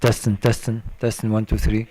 Testing, testing, testing. 1, 2, 3.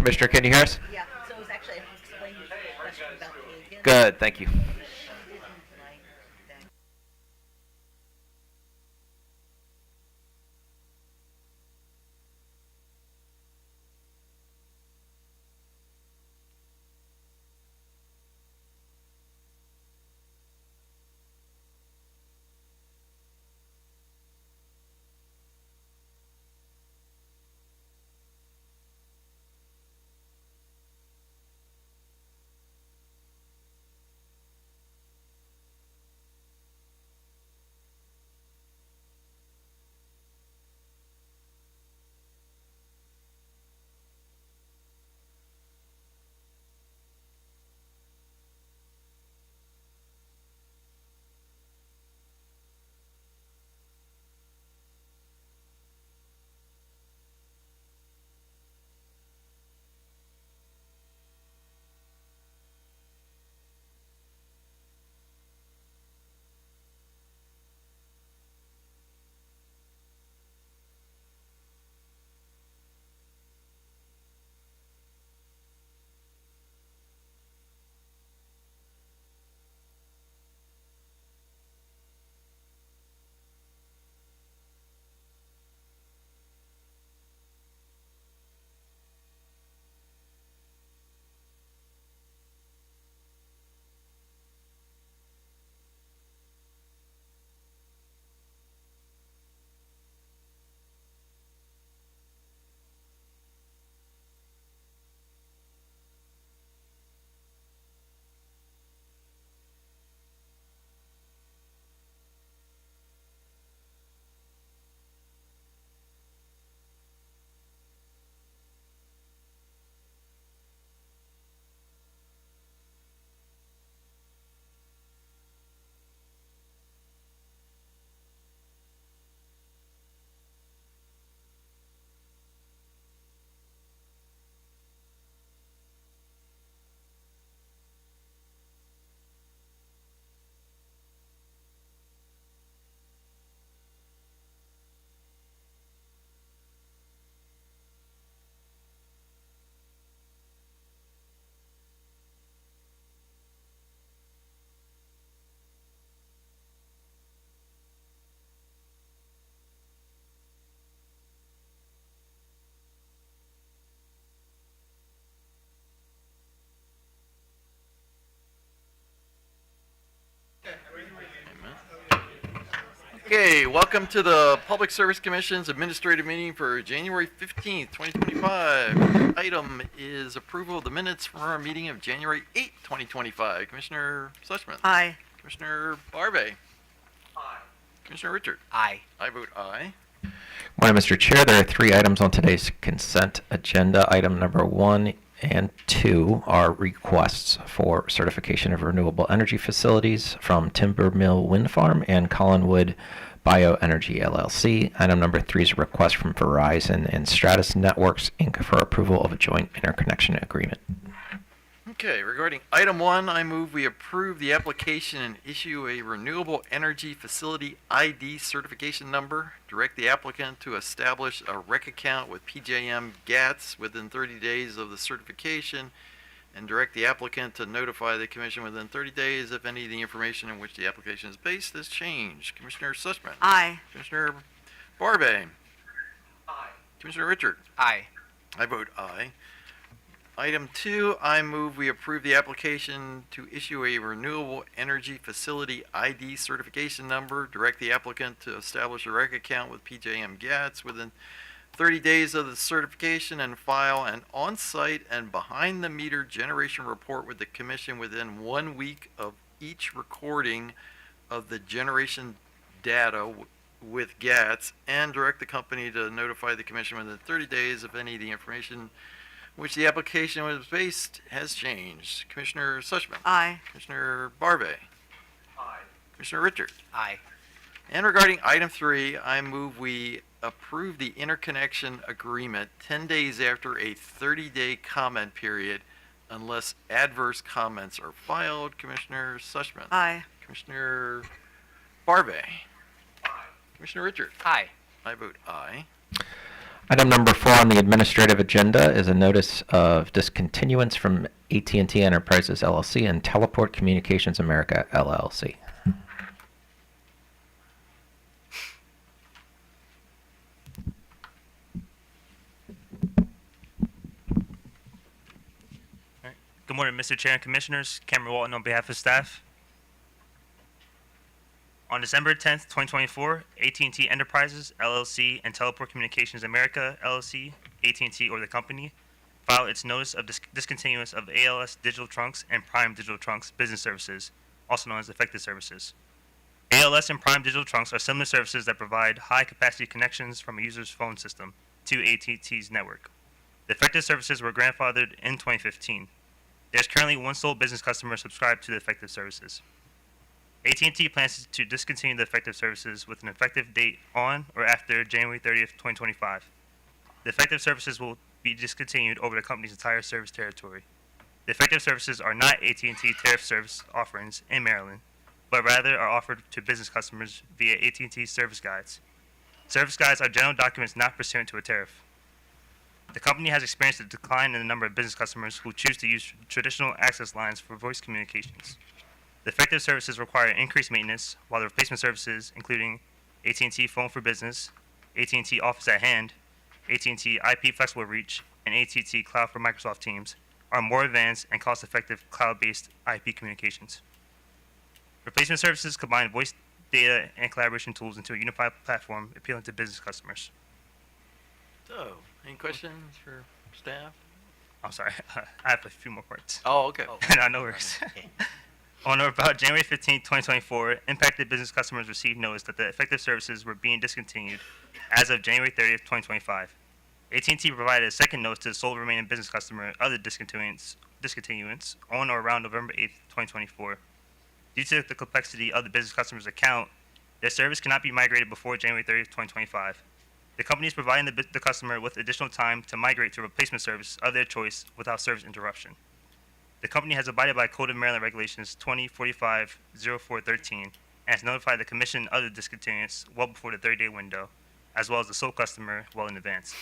Commissioner, can you hear us? Yeah, so it was actually, I explained your question about Kagan. Good, thank you. Okay, welcome to the Public Service Commission's administrative meeting for January 15th, 2025. Item is approval of the minutes from our meeting of January 8th, 2025. Commissioner Sussman. Aye. Commissioner Barbe. Aye. Commissioner Richard. Aye. I vote aye. Morning, Mr. Chair. There are 3 items on today's consent agenda. Item number 1 and 2 are requests for certification of renewable energy facilities from Timber Mill Wind Farm and Collinwood Bioenergy LLC. Item number 3 is a request from Verizon and Stratus Networks, Inc. for approval of a joint interconnection agreement. Okay, regarding item 1, I move we approve the application and issue a renewable energy facility ID certification number, direct the applicant to establish a REC account with PJM GATS within 30 days of the certification, and direct the applicant to notify the commission within 30 days if any of the information in which the application is based has changed. Commissioner Sussman. Aye. Commissioner Barbe. Aye. Commissioner Richard. Aye. I vote aye. Item 2, I move we approve the application to issue a renewable energy facility ID certification number, direct the applicant to establish a REC account with PJM GATS within 30 days of the certification, and file an on-site and behind-the-meter generation report with the commission within 1 week of each recording of the generation data with GATS, and direct the company to notify the commission within 30 days if any of the information which the application was based has changed. Commissioner Sussman. Aye. Commissioner Barbe. Aye. Commissioner Richard. Aye. And regarding item 3, I move we approve the interconnection agreement 10 days after a 30-day comment period unless adverse comments are filed. Commissioner Sussman. Aye. Commissioner Barbe. Aye. Commissioner Richard. Aye. I vote aye. Item number 4 on the administrative agenda is a notice of discontinuance from AT&T Enterprises LLC and Teleport Communications America LLC. Good morning, Mr. Chair and Commissioners. Cameron Walton on behalf of staff. On December 10th, 2024, AT&T Enterprises, LLC, and Teleport Communications America, LLC, AT&T or the company, filed its notice of discontinuance of ALS Digital Trunks and Prime Digital Trunks business services, also known as Effective Services. ALS and Prime Digital Trunks are similar services that provide high-capacity connections from a user's phone system to AT&T's network. The Effective Services were grandfathered in 2015. There's currently one sole business customer subscribed to the Effective Services. AT&T plans to discontinue the Effective Services with an effective date on or after January 30th, 2025. The Effective Services will be discontinued over the company's entire service territory. The Effective Services are not AT&T tariff service offerings in Maryland, but rather are offered to business customers via AT&T service guides. Service guides are general documents not pursuant to a tariff. The company has experienced a decline in the number of business customers who choose to use traditional access lines for voice communications. The Effective Services require increased maintenance, while the replacement services, including AT&T Phone for Business, AT&T Office at Hand, AT&T IP Flexible Reach, and AT&T Cloud for Microsoft Teams, are more advanced and cost-effective cloud-based IP communications. Replacement services combine voice, data, and collaboration tools into a unified platform appealing to business customers. So, any questions for staff? I'm sorry, I have a few more parts. Oh, okay. No worries. On or about January 15, 2024, impacted business customers received notice that the Effective Services were being discontinued as of January 30th, 2025. AT&T provided a second notice to the sole remaining business customer of the discontinuance on or around November 8th, 2024. Due to the complexity of the business customer's account, their service cannot be migrated before January 30th, 2025. The company is providing the customer with additional time to migrate to a replacement service of their choice without service interruption. The company has abided by Code of Maryland Regulations 2045-0413 and has notified the Commission of the discontinuance well before the 30-day window, as well as the sole customer well in advance.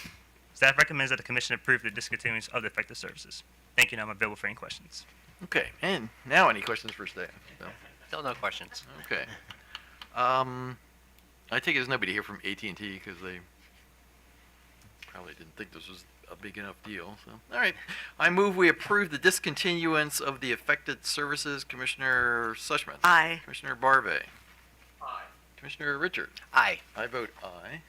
Staff recommends that the Commission approve the discontinuance of the Effective Services. Thank you, and I'm available for any questions. Okay, and now any questions for staff? No. Still no questions. Okay. I take it there's nobody here from AT&T because they probably didn't think this was a big enough deal. So, all right. I move we approve the discontinuance of the Affected Services. Commissioner Sushman. Aye. Commissioner Barve. Aye. Commissioner Richard. Aye. I vote aye.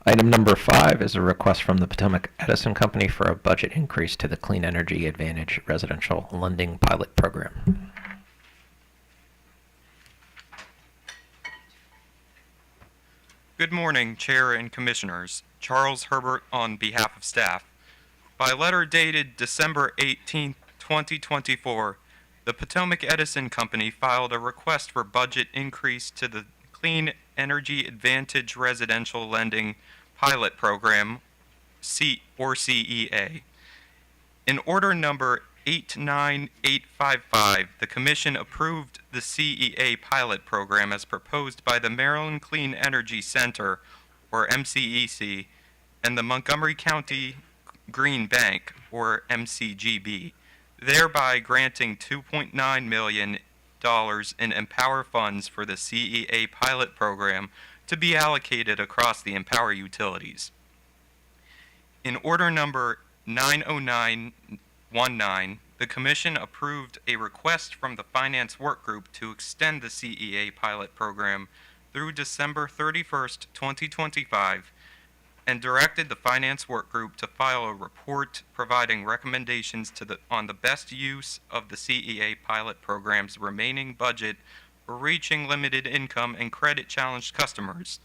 Item number 5 is a request from the Potomac Edison Company for a budget increase to the Clean Energy Advantage Residential Lending Pilot Program. Good morning, Chair and Commissioners. Charles Herbert on behalf of staff. By letter dated December 18, 2024, the Potomac Edison Company filed a request for budget increase to the Clean Energy Advantage Residential Lending Pilot Program, CEA. In order number 89855, the Commission approved the CEA pilot program as proposed by the Maryland Clean Energy Center, or MCEC, and the Montgomery County Green Bank, or MCGB, thereby granting $2.9 million in Empower funds for the CEA pilot program to be allocated across the Empower utilities. In order number 90919, the Commission approved a request from the Finance Work Group to extend the CEA pilot program through December 31st, 2025, and directed the Finance Work Group to file a report providing recommendations on the best use of the CEA pilot program's remaining budget for reaching limited income and credit challenged customers.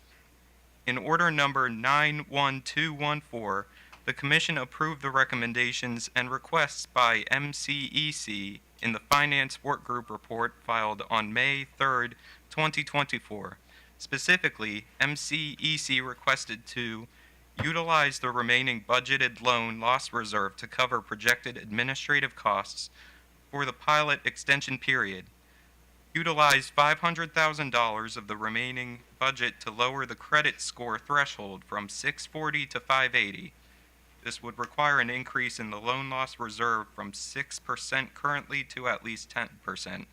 In order number 91214, the Commission approved the recommendations and requests by MCEC in the Finance Work Group report filed on May 3rd, 2024. Specifically, MCEC requested to utilize the remaining budgeted loan loss reserve to cover projected administrative costs for the pilot extension period. utilize $500,000 of the remaining budget to lower the credit score threshold from 640 to 580. This would require an increase in the loan loss reserve from 6% currently to at least 10%.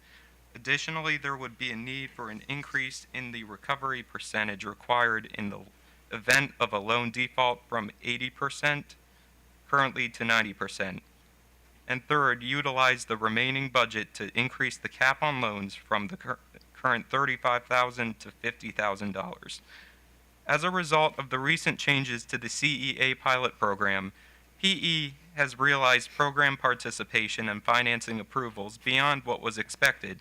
Additionally, there would be a need for an increase in the recovery percentage required in the event of a loan default from 80% currently to 90%. And third, utilize the remaining budget to increase the cap on loans from the current $35,000 to $50,000. As a result of the recent changes to the CEA pilot program, PE has realized program participation and financing approvals beyond what was expected,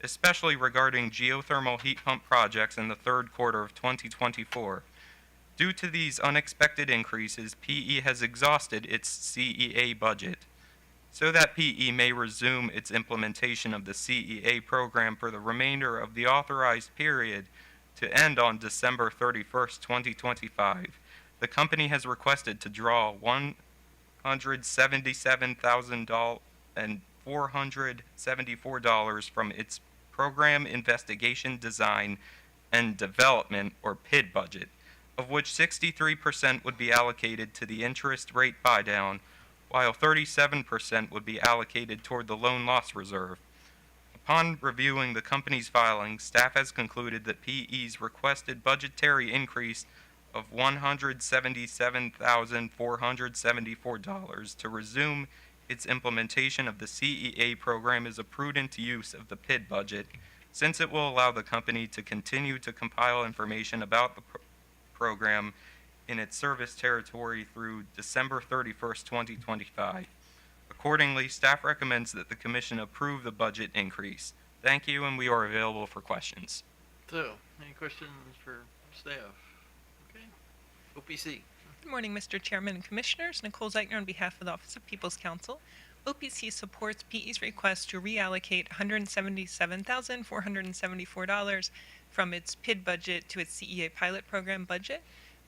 especially regarding geothermal heat pump projects in the third quarter of 2024. Due to these unexpected increases, PE has exhausted its CEA budget. So that PE may resume its implementation of the CEA program for the remainder of the authorized period to end on December 31st, 2025, the company has requested to draw $177,474 from its Program Investigation Design and Development, or PID budget, of which 63% would be allocated to the interest rate buy-down, while 37% would be allocated toward the loan loss reserve. Upon reviewing the company's filings, staff has concluded that PE's requested budgetary increase of $177,474 to resume its implementation of the CEA program is a prudent use of the PID budget, since it will allow the company to continue to compile information about the program in its service territory through December 31st, 2025. Accordingly, staff recommends that the commission approve the budget increase. Thank you, and we are available for questions. So, any questions for staff? Okay. OPC. Good morning, Mr. Chairman and Commissioners. Nicole Zeichner on behalf of the Office of People's Counsel. OPC supports PE's request to reallocate $177,474 from its PID budget to its CEA pilot program budget.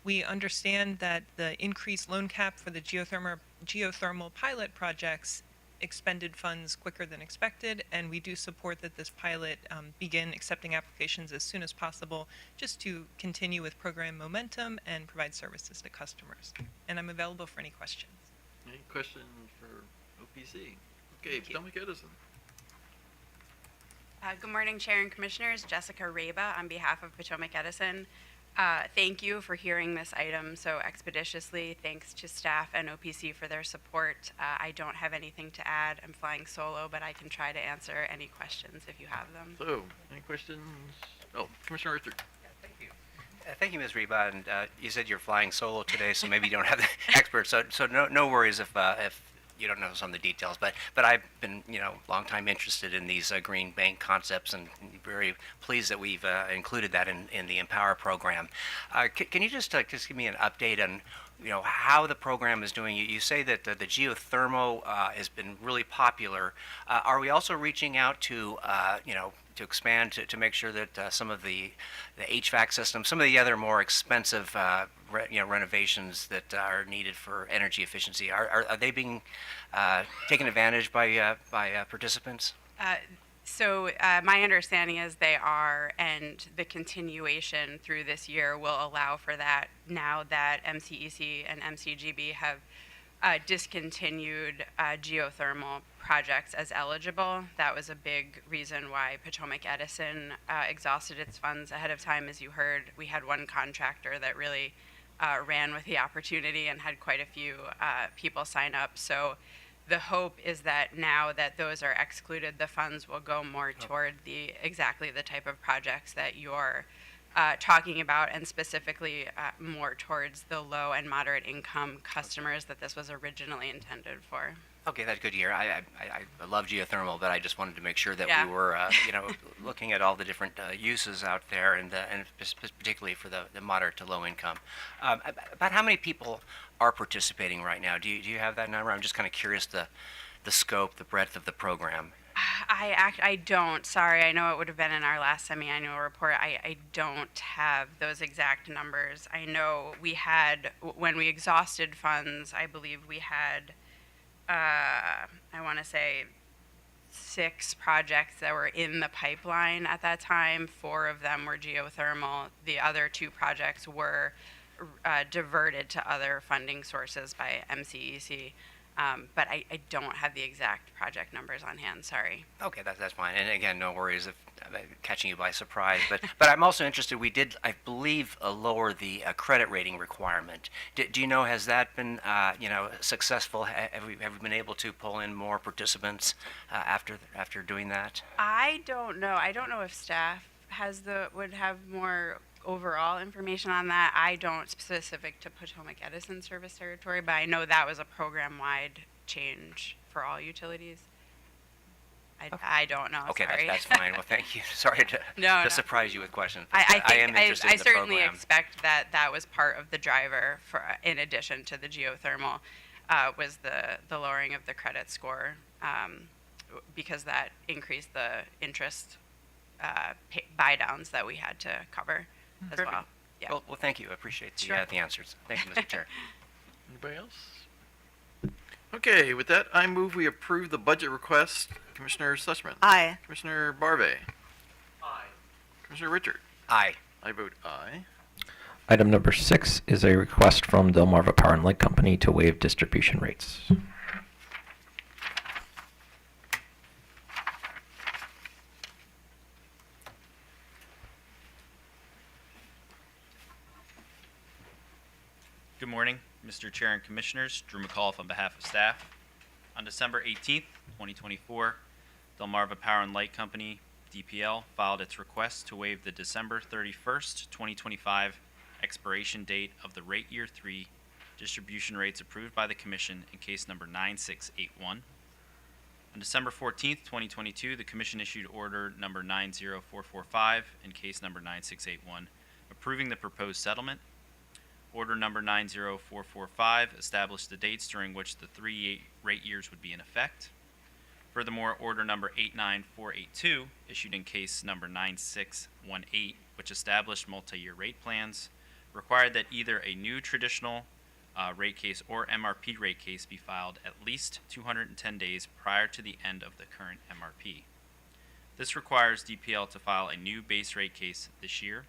We understand that the increased loan cap for the geothermal pilot projects expended funds quicker than expected, and we do support that this pilot begin accepting applications as soon as possible, just to continue with program momentum and provide services to customers. And I'm available for any questions. Any questions for OPC? Okay, Thank you. Potomac Edison. Good morning, Chair and Commissioners. Jessica Reba on behalf of Potomac Edison. Thank you for hearing this item so expeditiously. Thanks to staff and OPC for their support. I don't have anything to add. I'm flying solo, but I can try to answer any questions if you have them. So, any questions? Oh, Commissioner Richard. Thank you, Ms. Reba. And you said you're flying solo today, so maybe you don't have the experts. So no worries if you don't know some of the details. But I've been long time interested in these green bank concepts, and very pleased that we've included that in the Empower program. Can you just give me an update on how the program is doing? You say that the geothermal has been really popular. Are we also reaching out to to expand to make sure that some of the HVAC systems, some of the other more expensive renovations that are needed for energy efficiency, are they being taken advantage by participants? So my understanding is they are, and the continuation through this year will allow for that now that MCEC and MCGB have discontinued geothermal projects as eligible. That was a big reason why Potomac Edison exhausted its funds ahead of time. As you heard, we had one contractor that really ran with the opportunity and had quite a few people sign up. So the hope is that now that those are excluded, the funds will go more toward exactly the type of projects that you're talking about, and specifically more towards the low and moderate income customers that this was originally intended for. Okay, that's good to hear. I love geothermal, but I just wanted to make sure that Yeah. we were, looking at all the different uses out there, and particularly for the moderate to low income. About how many people are participating right now? Do you have that number? I'm just kind of curious the scope, the breadth of the program. I don't. Sorry, I know it would have been in our last semi-annual report. I don't have those exact numbers. I know we had, when we exhausted funds, I believe we had, I want to say 6 projects that were in the pipeline at that time. 4 of them were geothermal. The other 2 projects were diverted to other funding sources by MCEC. But I don't have the exact project numbers on hand, sorry. Okay, that's fine. And again, no worries if catching you by surprise. But I'm also interested. We did, I believe, lower the credit rating requirement. Do you know, has that been successful? Have we been able to pull in more participants after doing that? I don't know. I don't know if staff would have more overall information on that. I don't, specific to Potomac Edison service territory, but I know that was a program-wide change for all utilities. I don't know. Okay, sorry. that's fine. Well, thank you. Sorry to No. surprise you with questions. I am interested in the certainly program. expect that was part of the driver for, in addition to the geothermal, was the lowering of the credit score, because that increased the interest buy downs that we had to cover as Perfect. well. Yeah. Well, thank you. I appreciate the, Sure. the answers. Thank you, Mr. Chair. Anybody else? Okay, with that, I move we approve the budget request. Commissioner Sussman. Aye. Commissioner Barbe. Aye. Commissioner Richard. Aye. I vote aye. Item number 6 is a request from Delmarva Power and Light Company to waive distribution rates. Good morning, Mr. Chair and Commissioners. Drew McAuliffe on behalf of staff. On December 18th, 2024, Delmarva Power and Light Company, DPL, filed its request to waive the December 31st, 2025 expiration date of the Rate Year 3 distribution rates approved by the Commission in case number 9681. On December 14th, 2022, the Commission issued order number 90445 in case number 9681, approving the proposed settlement. Order number 90445 established the dates during which the 3 rate years would be in effect. Furthermore, order number 89482, issued in case number 9618, which established multi-year rate plans, required that either a new traditional rate case or MRP rate case be filed at least 210 days prior to the end of the current MRP. This requires DPL to file a new base rate case this year.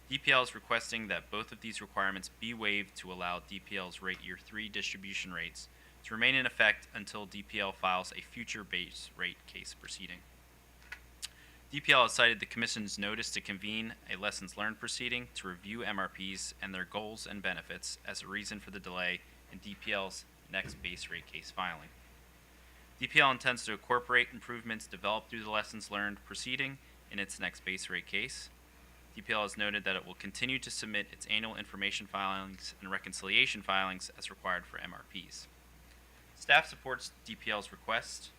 DPL is requesting that both of these requirements be waived to allow DPL's Rate Year 3 distribution rates to remain in effect until DPL files a future base rate case proceeding. DPL has cited the Commission's notice to convene a lessons learned proceeding to review MRPs and their goals and benefits as a reason for the delay in DPL's next base rate case filing. DPL intends to incorporate improvements developed through the lessons learned proceeding in its next base rate case. DPL has noted that it will continue to submit its annual information filings and reconciliation filings as required for MRPs. Staff supports DPL's request.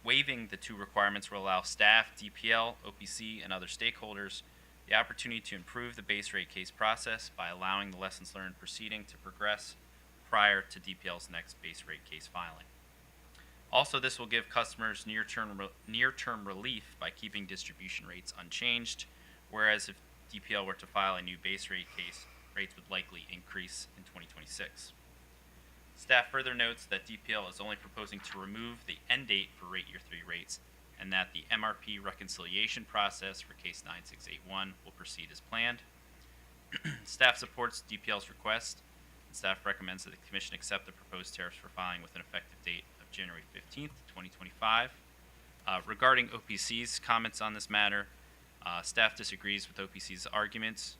Waiving the 2 requirements will allow staff, DPL, OPC, and other stakeholders the opportunity to improve the base rate case process by allowing the lessons learned proceeding to progress prior to DPL's next base rate case filing. Also, this will give customers near-term relief by keeping distribution rates unchanged, whereas if DPL were to file a new base rate case, rates would likely increase in 2026. Staff further notes that DPL is only proposing to remove the end date for Rate Year 3 rates, and that the MRP reconciliation process for case 9681 will proceed as planned. Staff supports DPL's request, and staff recommends that the Commission accept the proposed tariffs for filing with an effective date of January 15th, 2025. Regarding OPC's comments on this matter, staff disagrees with OPC's arguments.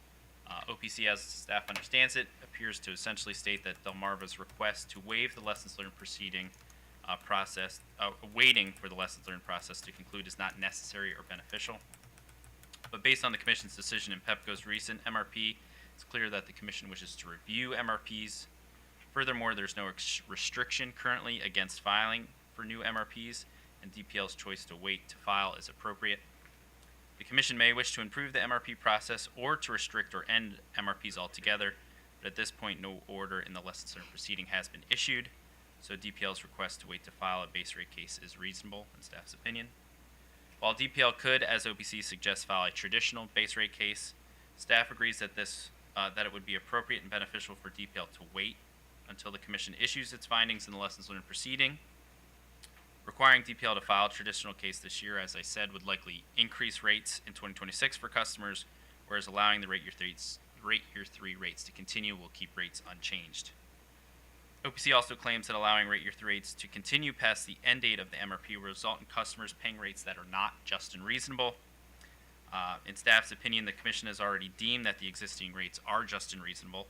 OPC, as staff understands it, appears to essentially state that Delmarva's request to waive the lessons learned proceeding process, waiting for the lessons learned process to conclude is not necessary or beneficial. But based on the Commission's decision in PEPCO's recent MRP, it's clear that the Commission wishes to review MRPs. Furthermore, there's no restriction currently against filing for new MRPs, and DPL's choice to wait to file is appropriate. The Commission may wish to improve the MRP process or to restrict or end MRPs altogether, but at this point no order in the lessons learned proceeding has been issued, so DPL's request to wait to file a base rate case is reasonable in staff's opinion. While DPL could, as OPC suggests, file a traditional base rate case, staff agrees that it would be appropriate and beneficial for DPL to wait until the Commission issues its findings in the lessons learned proceeding. Requiring DPL to file a traditional case this year, as I said, would likely increase rates in 2026 for customers, whereas allowing the rate year 3 rates to continue will keep rates unchanged. OPC also claims that allowing rate year 3 rates to continue past the end date of the MRP will result in customers paying rates that are not just and reasonable. In staff's opinion, the Commission has already deemed that the existing rates are just and reasonable.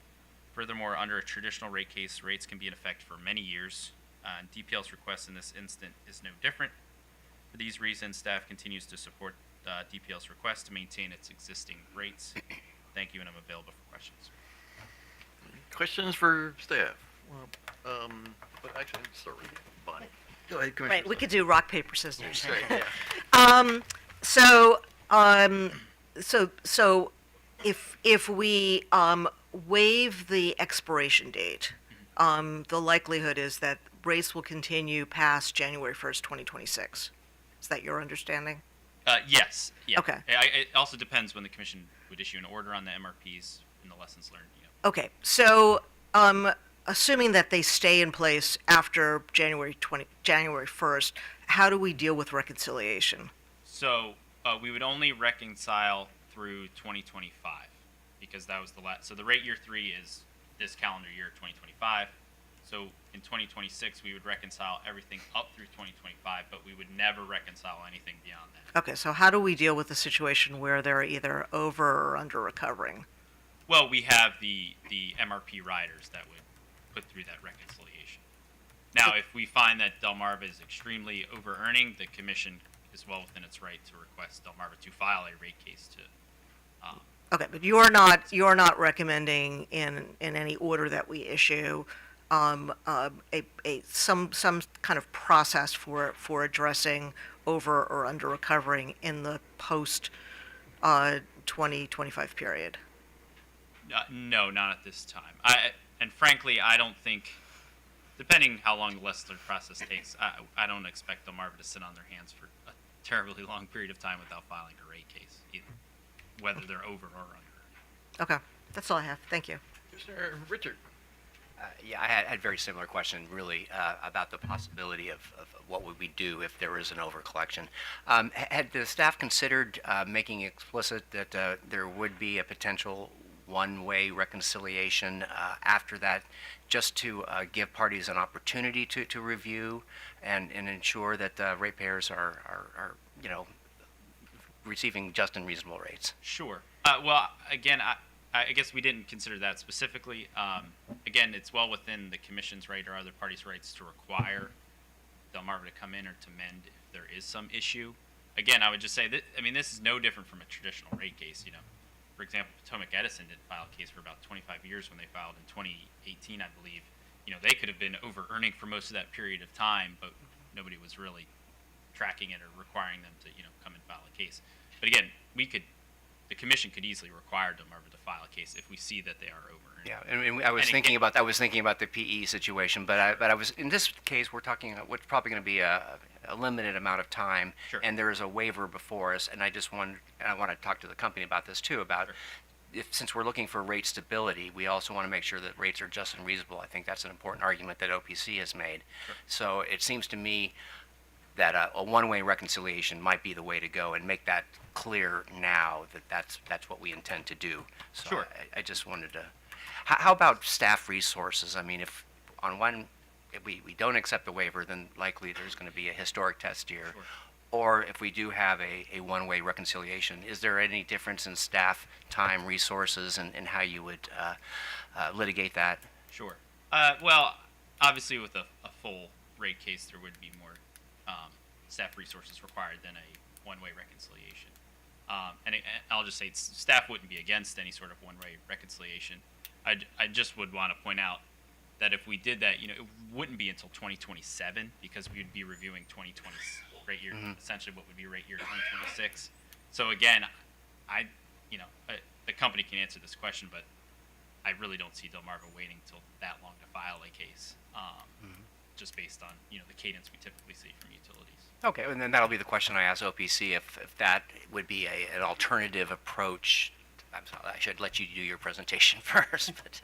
Furthermore, under a traditional rate case, rates can be in effect for many years. DPL's request in this instant is no different. For these reasons, staff continues to support DPL's request to maintain its existing rates. Thank you, and I'm available for questions. Questions for staff? But actually, start with you, Bonnie. Go ahead, Commissioner. Right, we could do rock, paper, scissors. Great, yeah. So if we waive the expiration date, the likelihood is that rates will continue past January 1st, 2026. Is that your understanding? Yes. Yeah. Okay. It also depends when the Commission would issue an order on the MRPs and the lessons learned. Okay, so assuming that they stay in place after January 1st, how do we deal with reconciliation? So we would only reconcile through 2025 because that was the last. So the rate year 3 is this calendar year, 2025. So in 2026, we would reconcile everything up through 2025, but we would never reconcile anything beyond that. Okay, so how do we deal with the situation where they're either over or under recovering? Well, we have the MRP riders that would put through that reconciliation. Now, if we find that Delmarva is extremely over-earning, the Commission is well within its right to request Delmarva to file a rate case to. Okay, but you're not recommending in any order that we issue some kind of process for addressing over or under recovering in the post 2025 period. No, not at this time. And frankly, I don't think, depending how long the lesson learned process takes, I don't expect Delmarva to sit on their hands for a terribly long period of time without filing a rate case, either, whether they're over or under. Okay, that's all I have. Thank you. Commissioner Richard. Yeah, I had a very similar question, really, about the possibility of what would we do if there is an overcollection. Had the staff considered making explicit that there would be a potential one-way reconciliation after that, just to give parties an opportunity to review and ensure that ratepayers are receiving just and reasonable rates? Sure. Well, again, I guess we didn't consider that specifically. Again, it's well within the Commission's right or other parties' rights to require Delmarva to come in or to mend if there is some issue. Again, I would just say that, this is no different from a traditional rate case. For example, Potomac Edison didn't file a case for about 25 years when they filed in 2018, I believe. They could have been over-earning for most of that period of time, but nobody was really tracking it or requiring them to, come and file a case. But again, the Commission could easily require Delmarva to file a case if we see that they are over. Yeah, and I was thinking about the PE situation, but I was in this case we're talking about what's probably going to be a limited amount of time, Sure. and there is a waiver before us, and I want to talk to the company about this too, about since we're looking for rate stability, we also want to make sure that rates are just and reasonable. I think that's an important argument that OPC has made. Sure. So it seems to me that a one-way reconciliation might be the way to go, and make that clear now that that's what we intend to do. So Sure. I just wanted to. How about staff resources? If on one, if we don't accept the waiver, then likely there's going to be a historic test year. Sure. Or if we do have a one-way reconciliation, is there any difference in staff time, resources, and how you would litigate that? Sure. Well, obviously with a full rate case, there would be more staff resources required than a one-way reconciliation. And I'll just say staff wouldn't be against any sort of one-way reconciliation. I just would want to point out that if we did that, it wouldn't be until 2027 because we would be reviewing 2020 rate year, essentially what would be rate year 2026. So again, the company can answer this question, but I really don't see Delmarva waiting till that long to file a case, just based on the cadence we typically see from utilities. Okay, and then that'll be the question I ask OPC if that would be an alternative approach. I'm sorry, I should let you do your presentation first, but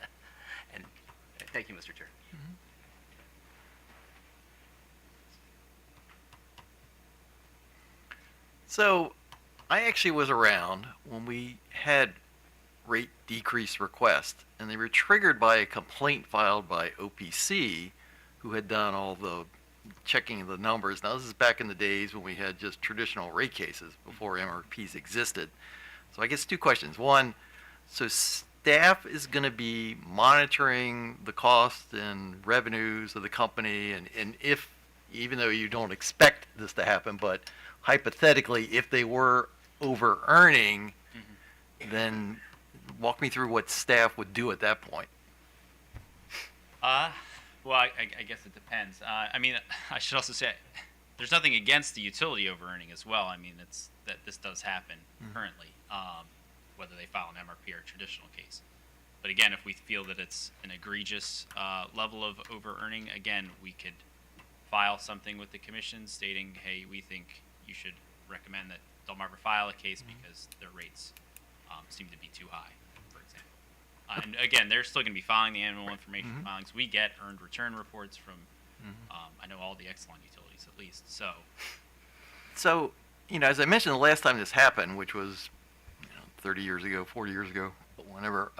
and thank you, Mr. Chair. So, I actually was around when we had rate decrease requests, and they were triggered by a complaint filed by OPC, who had done all the checking of the numbers. Now, this is back in the days when we had just traditional rate cases before MRPs existed. So I guess two questions. One, so staff is going to be monitoring the cost and revenues of the company, and if, even though you don't expect this to happen, but hypothetically, if they were over earning, then walk me through what staff would do at that point. Well, I guess it depends. I mean, I should also say there's nothing against the utility over earning as well. I mean, it's that this does happen currently, whether they file an MRP or a traditional case. But again, if we feel that it's an egregious level of over earning, again, we could file something with the commission stating, hey, we think you should recommend that Delmarva file a case because their rates seem to be too high, for example. And again, they're still going to be filing the annual information filings. We get earned return reports from, I know all the Exelon utilities at least. So, as I mentioned the last time this happened, which was 30 years ago, 40 years ago, whenever,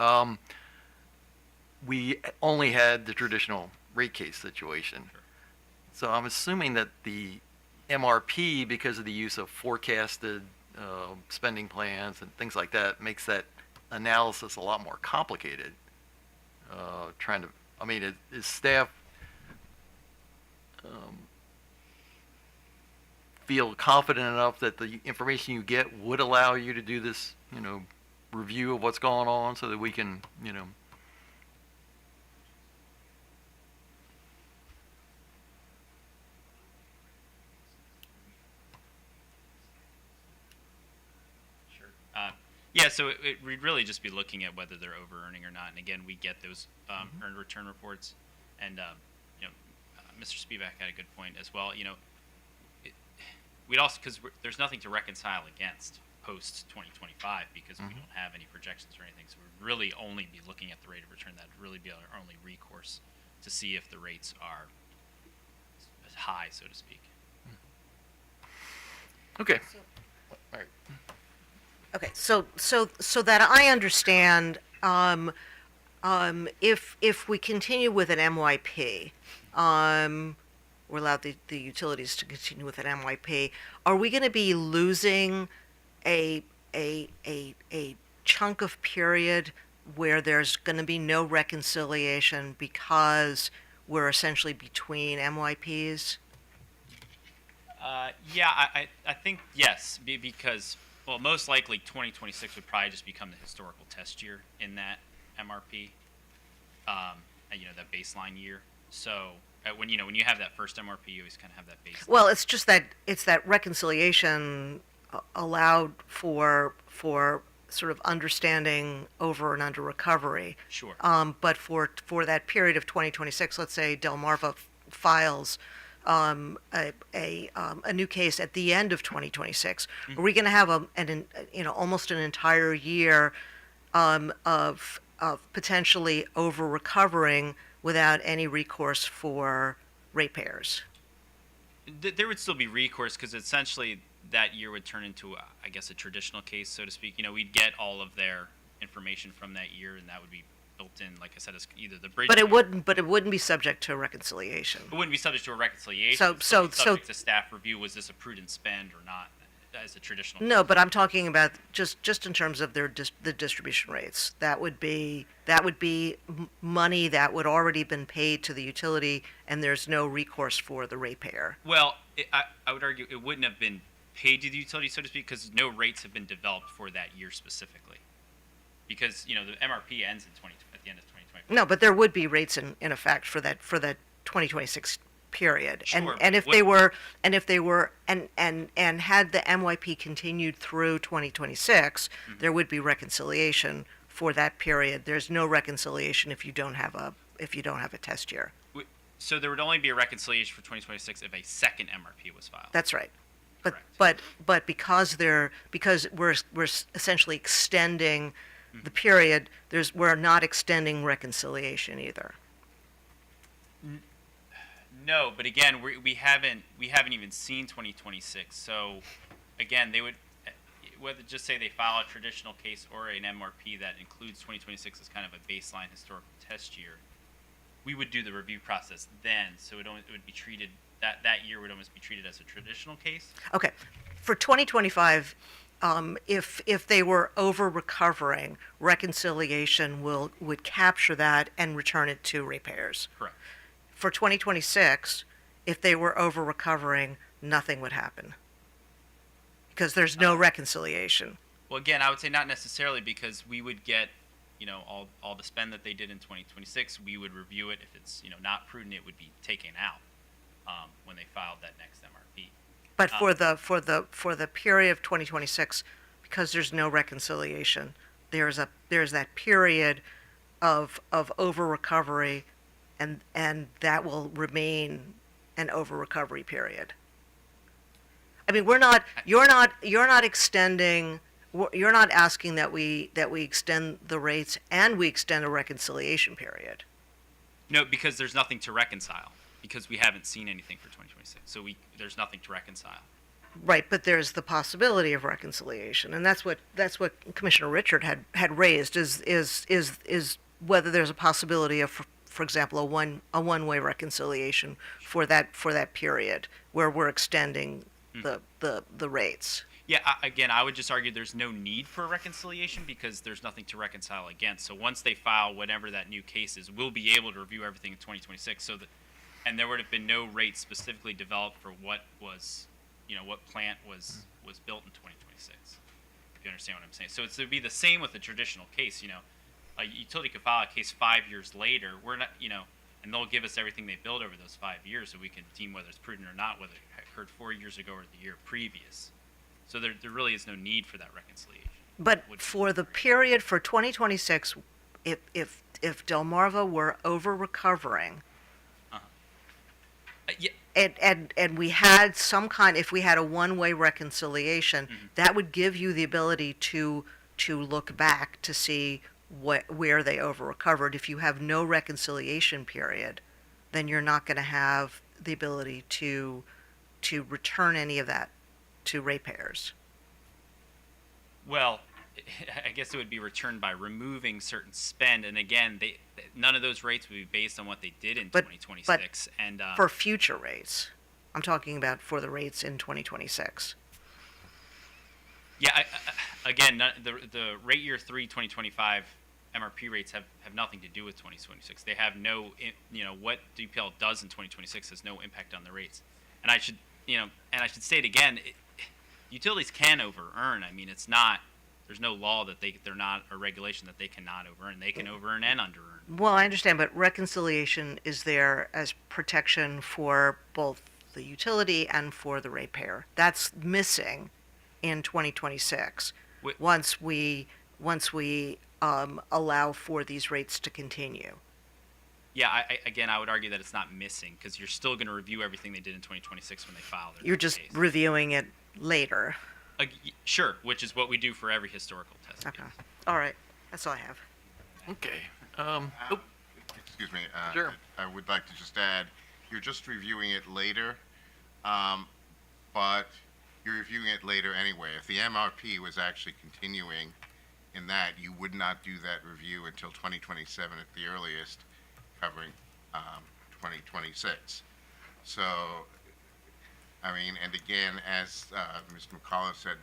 we only had the traditional rate case situation. Sure. So I'm assuming that the MRP, because of the use of forecasted spending plans and things like that, makes that analysis a lot more complicated. Is staff feel confident enough that the information you get would allow you to do this, review of what's going on so that we can, Yeah, so we'd really just be looking at whether they're over earning or not. And again, we get those earned return reports. And, Mr. Spivak had a good point as well. We'd also, because there's nothing to reconcile against post 2025 because we don't have any projections or anything. So we'd really only be looking at the rate of return. That'd really be our only recourse to see if the rates are high, so to speak. Okay. All right. Okay, so that I understand, if we continue with an MYP, we're allowed the utilities to continue with an MYP. Are we going to be losing a chunk of period where there's going to be no reconciliation because we're essentially between MYPs? Yeah, I think yes, because, well, most likely 2026 would probably just become the historical test year in that MRP, that baseline year. So when you have that first MRP, you always kind of have that baseline. Well, it's just that it's that reconciliation allowed for sort of understanding over and under recovery. Sure. But for that period of 2026, let's say Delmarva files a new case at the end of 2026. Are we going to have almost an entire year of potentially over recovering without any recourse for ratepayers? There would still be recourse because essentially that year would turn into, I guess, a traditional case, so to speak. We'd get all of their information from that year, and that would be built in, like I said, as either the bridge. But it wouldn't be subject to reconciliation. It wouldn't be subject to a reconciliation. So It would be subject to staff review. Was this a prudent spend or not? As a traditional. No, but I'm talking about just in terms of the distribution rates. That would be money that would already been paid to the utility, and there's no recourse for the ratepayer. Well, I would argue it wouldn't have been paid to the utility, so to speak, because no rates have been developed for that year specifically. Because the MRP ends at the end of 2025. No, but there would be rates in effect for that 2026 period. Sure, and if what- they were and had the MYP continued through 2026, there would be reconciliation for that period. There's no reconciliation if you don't have a test year. So there would only be a reconciliation for 2026 if a second MRP was filed. That's right. But Correct. but because we're essentially extending the period, we're not extending reconciliation either. No, but again, we haven't even seen 2026. So again, they would, whether just say they file a traditional case or an MRP that includes 2026 as kind of a baseline historical test year, we would do the review process then. So it would be treated, that year would almost be treated as a traditional case. Okay, for 2025, if they were over recovering, reconciliation would capture that and return it to ratepayers. Correct. For 2026, if they were over recovering, nothing would happen because there's no reconciliation. Well, again, I would say not necessarily, because we would get, all the spend that they did in 2026. We would review it. If it's, not prudent, it would be taken out when they filed that next MRP. But for the period of 2026, because there's no reconciliation, there's that period of over recovery, and that will remain an over recovery period. I mean, you're not extending, you're not asking that we extend the rates and we extend a reconciliation period. No, because there's nothing to reconcile, because we haven't seen anything for 2026. So there's nothing to reconcile. Right, but there's the possibility of reconciliation, and that's what Commissioner Richard had raised is whether there's a possibility of, for example, a one-way reconciliation for that period where we're extending the rates. Yeah, again, I would just argue there's no need for reconciliation because there's nothing to reconcile against. So once they file whatever that new case is, we'll be able to review everything in 2026. And there would have been no rate specifically developed for what was, what plant was built in 2026. If you understand what I'm saying. So it would be the same with a traditional case. A utility could file a case 5 years later. We're not, and they'll give us everything they built over those 5 years, so we can deem whether it's prudent or not, whether it occurred 4 years ago or the year previous. So there really is no need for that reconciliation. But for the period for 2026, if Delmarva were over recovering, Yeah, and we had some kind, if we had a one-way reconciliation, that would give you the ability to look back to see where they over recovered. If you have no reconciliation period, then you're not going to have the ability to return any of that to ratepayers. well, I guess it would be returned by removing certain spend, and again, none of those rates would be based on what they did in But- 2026. And For future rates, I'm talking about for the rates in 2026. yeah, again, the rate year 3 2025 MRP rates have nothing to do with 2026. They have no, what DPL does in 2026 has no impact on the rates. And I should say it again, utilities can over-earn. I mean, it's not, there's no law that they're not, or regulation that they cannot over-earn. They can over-earn and under-earn. Well, I understand, but reconciliation is there as protection for both the utility and for the ratepayer. That's missing in 2026. Wait. Once we allow for these rates to continue. Yeah, I would argue that it's not missing, because you're still going to review everything they did in 2026 when they file their You're just case. reviewing it later. Sure, which is what we do for every historical test. Okay. All right. That's all I have. Okay. Excuse me. Sure. I would like to just add, you're just reviewing it later, but you're reviewing it later anyway. If the MRP was actually continuing in that, you would not do that review until 2027 at the earliest, covering 2026. So, I mean, and again, as Mr. McCullough said,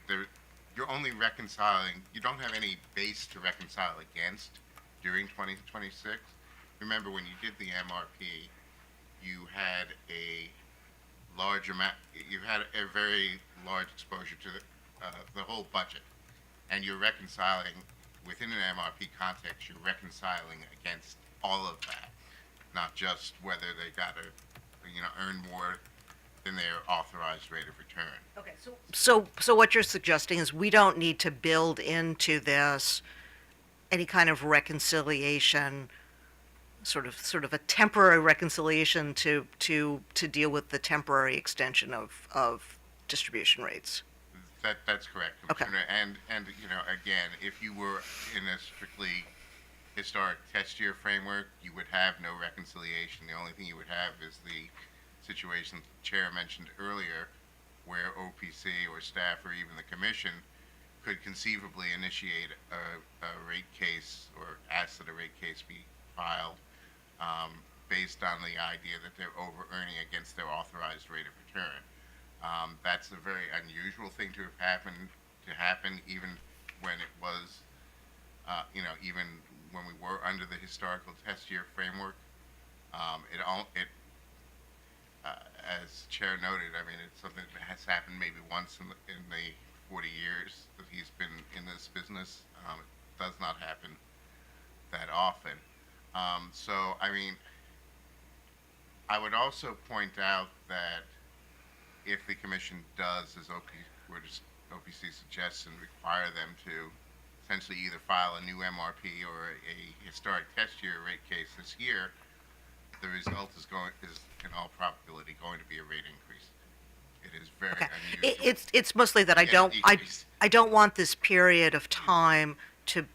you're only reconciling, you don't have any base to reconcile against during 2026. Remember, when you did the MRP, you had a large amount, you had a very large exposure to the whole budget. And you're reconciling, within an MRP context, you're reconciling against all of that, not just whether they got to, earn more than their authorized rate of return. Okay. So what you're suggesting is we don't need to build into this any kind of reconciliation, sort of a temporary reconciliation to deal with the temporary extension of distribution rates. That's correct, Okay. Commissioner. And again, if you were in a strictly historic test year framework, you would have no reconciliation. The only thing you would have is the situation the chair mentioned earlier, where OPC or staff or even the commission could conceivably initiate a rate case or ask that a rate case be filed based on the idea that they're over-earning against their authorized rate of return. That's a very unusual thing to happen even when it was, even when we were under the historical test year framework. As Chair noted, I mean, it's something that has happened maybe once in the 40 years that he's been in this business. It does not happen that often. So, I mean, I would also point out that if the commission does, as OPC suggests, and require them to essentially either file a new MRP or a historic test year rate case this year, the result is in all probability going to be a rate increase. It is very unusual. It's mostly that I don't want this period of time to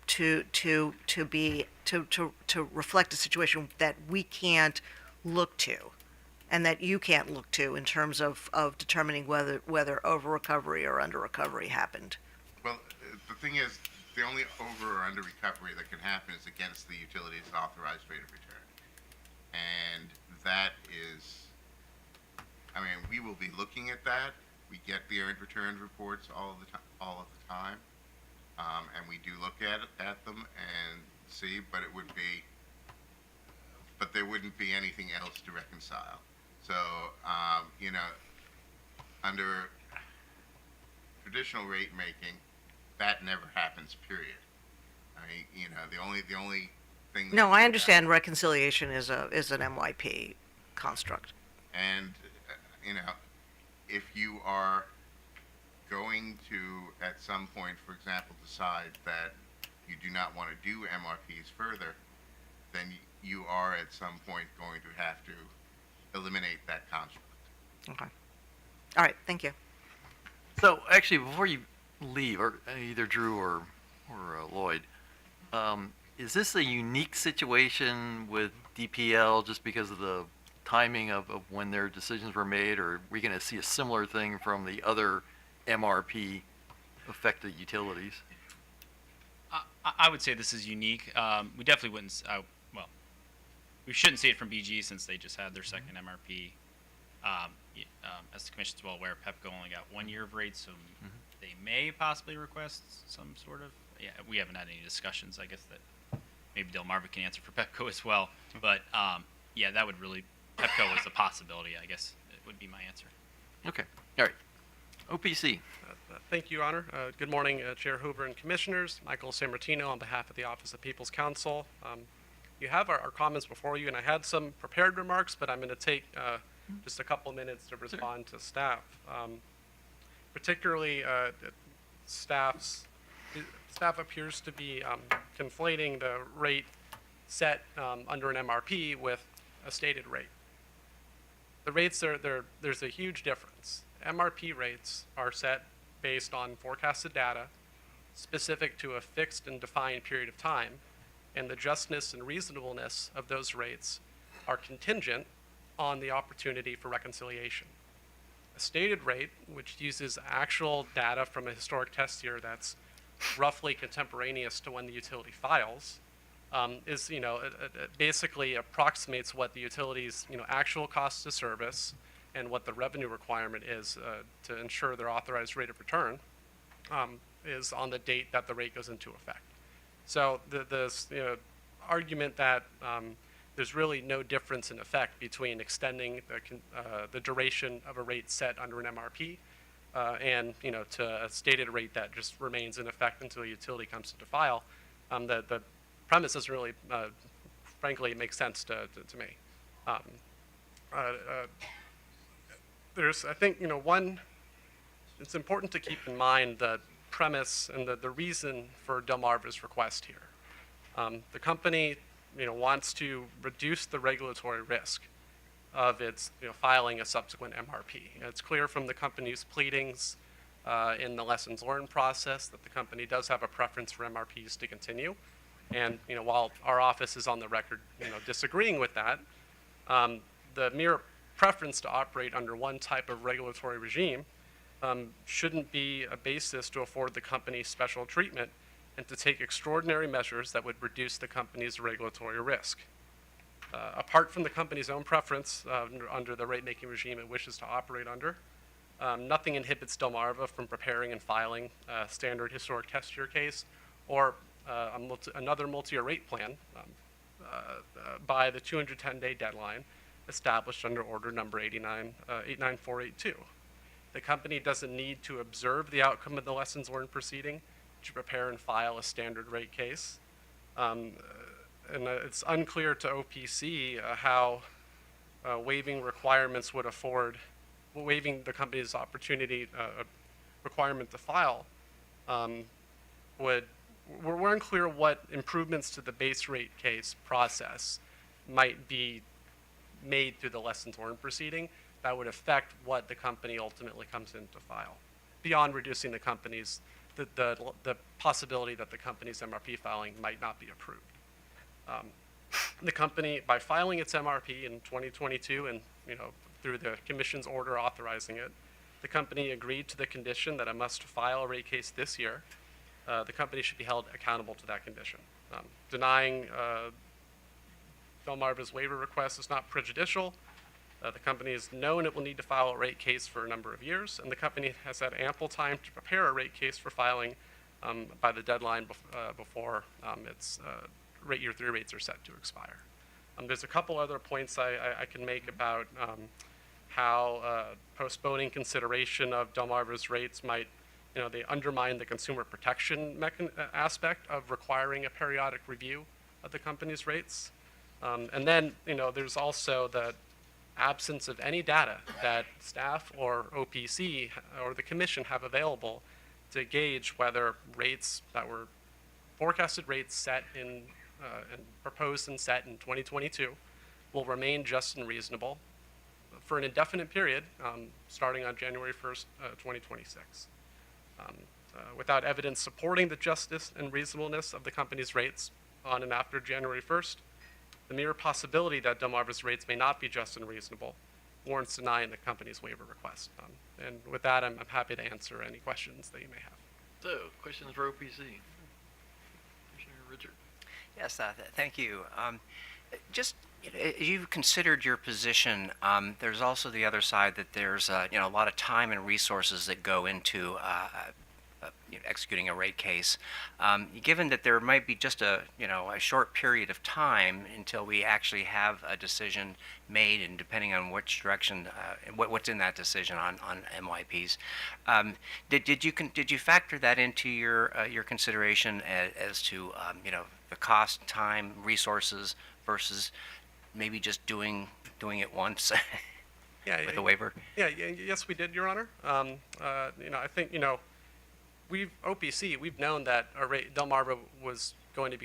reflect a situation that we can't look to, and that you can't look to in terms of determining whether over recovery or under recovery happened. Well, the thing is, the only over or under recovery that can happen is against the utility's authorized rate of return. And that is, I mean, we will be looking at that. We get the earned return reports all of the time, and we do look at them and see. But there wouldn't be anything else to reconcile. So, under traditional rate making, that never happens. Period. I mean, the only thing. No, I understand reconciliation is an MYP construct. And, if you are going to, at some point, for example, decide that you do not want to do MRPs further, then you are at some point going to have to eliminate that construct. Okay. All right. Thank you. So actually, before you leave, or either Drew or Lloyd, is this a unique situation with DPL just because of the timing of when their decisions were made, or are we going to see a similar thing from the other MRP affected utilities? I would say this is unique. We definitely wouldn't. Well, we shouldn't see it from BG since they just had their second MRP. As the commission's well aware, Pepco only got 1 year of rates, so they may possibly request some sort of. Yeah, we haven't had any discussions. I guess that maybe Delmarva can answer for Pepco as well. But yeah, that would really Pepco was a possibility. I guess it would be my answer. Okay. All right. OPC. Thank you, Your Honor. Good morning, Chair Hoover and Commissioners. Michael Sammartino on behalf of the Office of People's Counsel. You have our comments before you, and I had some prepared remarks, but I'm going to take just a couple minutes to respond to staff. Particularly, staff appears to be conflating the rate set under an MRP with a stated rate. The rates there's a huge difference. MRP rates are set based on forecasted data specific to a fixed and defined period of time, and the justness and reasonableness of those rates are contingent on the opportunity for reconciliation. A stated rate, which uses actual data from a historic test year that's roughly contemporaneous to when the utility files, is it basically approximates what the utility's actual cost of service and what the revenue requirement is to ensure their authorized rate of return is on the date that the rate goes into effect. So the argument that there's really no difference in effect between extending the duration of a rate set under an MRP and to a stated rate that just remains in effect until a utility comes to file, the premise doesn't really, frankly, make sense to me. There's, I think, it's important to keep in mind the premise and the reason for Delmarva's request here. The company, wants to reduce the regulatory risk of its, filing a subsequent MRP. It's clear from the company's pleadings in the lessons learned process that the company does have a preference for MRPs to continue. And, while our office is on the record, disagreeing with that, the mere preference to operate under one type of regulatory regime shouldn't be a basis to afford the company special treatment and to take extraordinary measures that would reduce the company's regulatory risk. Apart from the company's own preference under the rate-making regime it wishes to operate under, nothing inhibits Delmarva from preparing and filing a standard historic test year case or another multi-year rate plan by the 210-day deadline established under Order Number 89482. The company doesn't need to observe the outcome of the lessons learned proceeding to prepare and file a standard rate case. It's unclear to OPC how waiving requirements would afford, waiving the company's opportunity, requirement to file we're unclear what improvements to the base rate case process might be made through the lessons learned proceeding that would affect what the company ultimately comes in to file, beyond reducing the company's, the possibility that the company's MRP filing might not be approved. The company, by filing its MRP in 2022 and, through the commission's order authorizing it, the company agreed to the condition that it must file a rate case this year. The company should be held accountable to that condition. Denying Delmarva's waiver request is not prejudicial. The company has known it will need to file a rate case for a number of years, and the company has had ample time to prepare a rate case for filing by the deadline before its year 3 rates are set to expire. There's a couple other points I can make about how postponing consideration of Delmarva's rates might, they undermine the consumer protection aspect of requiring a periodic review of the company's rates. And then, there's also the absence of any data that staff or OPC or the commission have available to gauge whether rates that were forecasted rates set in and proposed and set in 2022 will remain just and reasonable for an indefinite period starting on January 1st, 2026. Without evidence supporting the justice and reasonableness of the company's rates on and after January 1st, the mere possibility that Delmarva's rates may not be just and reasonable warrants denying the company's waiver request. And with that, I'm happy to answer any questions that you may have. So, questions for OPC? Commissioner Richard. Yes, thank you. Just you've considered your position. There's also the other side that there's a lot of time and resources that go into executing a rate case. Given that there might be just a short period of time until we actually have a decision made, and depending on which direction, what's in that decision on MYPs, did you factor that into your consideration as to the cost, time, resources versus maybe just doing it once with a waiver? Yes, we did, Your Honor. I think we've known that Delmarva was going to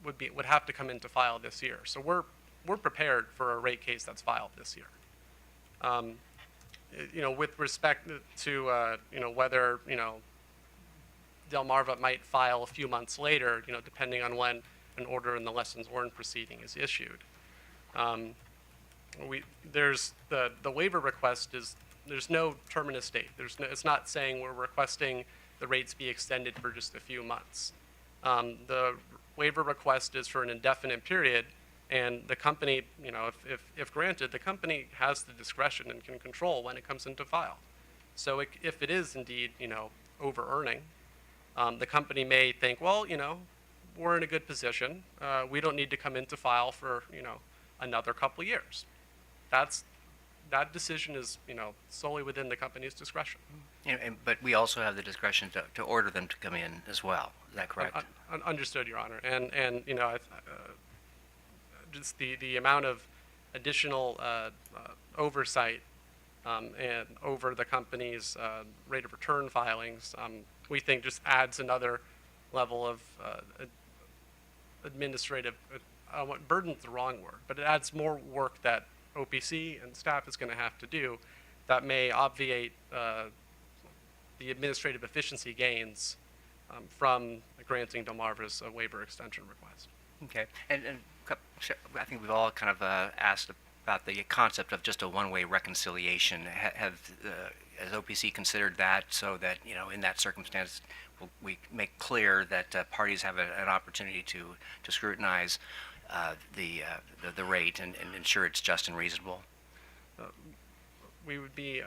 would have to come into file this year. So we're prepared for a rate case that's filed this year. With respect to whether Delmarva might file a few months later, depending on when an order in the lessons learned proceeding is issued. There's the waiver request there's no terminus date. It's not saying we're requesting the rates be extended for just a few months. The waiver request is for an indefinite period, and the company, if granted, the company has the discretion and can control when it comes into file. So if it is indeed, over-earning, the company may think, well, we're in a good position. We don't need to come into file for, another couple years. That decision is, solely within the company's discretion. But we also have the discretion to order them to come in as well. Is that correct? Understood, Your Honor. And just the amount of additional oversight and over the company's rate of return filings, we think just adds another level of administrative, burden's the wrong word, but it adds more work that OPC and staff is going to have to do that may obviate the administrative efficiency gains from granting Delmarva's waiver extension request. Okay. And I think we've all kind of asked about the concept of just a one-way reconciliation. has OPC considered that so that, in that circumstance, we make clear that parties have an opportunity to scrutinize the rate and ensure it's just and reasonable? We would be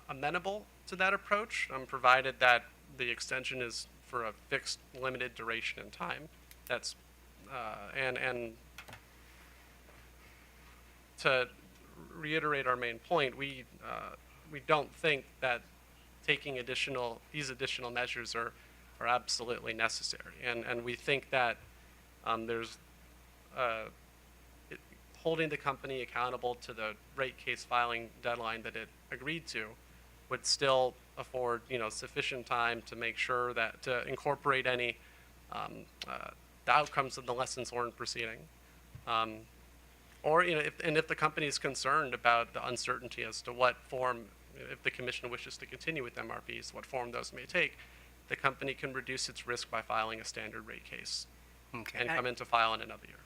amenable to that approach, provided that the extension is for a fixed, limited duration in time. That's and to reiterate our main point, we don't think that taking these additional measures are absolutely necessary, and we think that there's holding the company accountable to the rate case filing deadline that it agreed to would still afford sufficient time to make sure that to incorporate any the outcomes of the lessons learned proceeding. Or if the company is concerned about the uncertainty as to what form, if the commission wishes to continue with MRPs, what form those may take, the company can reduce its risk by filing a standard rate case and come in to file in another year.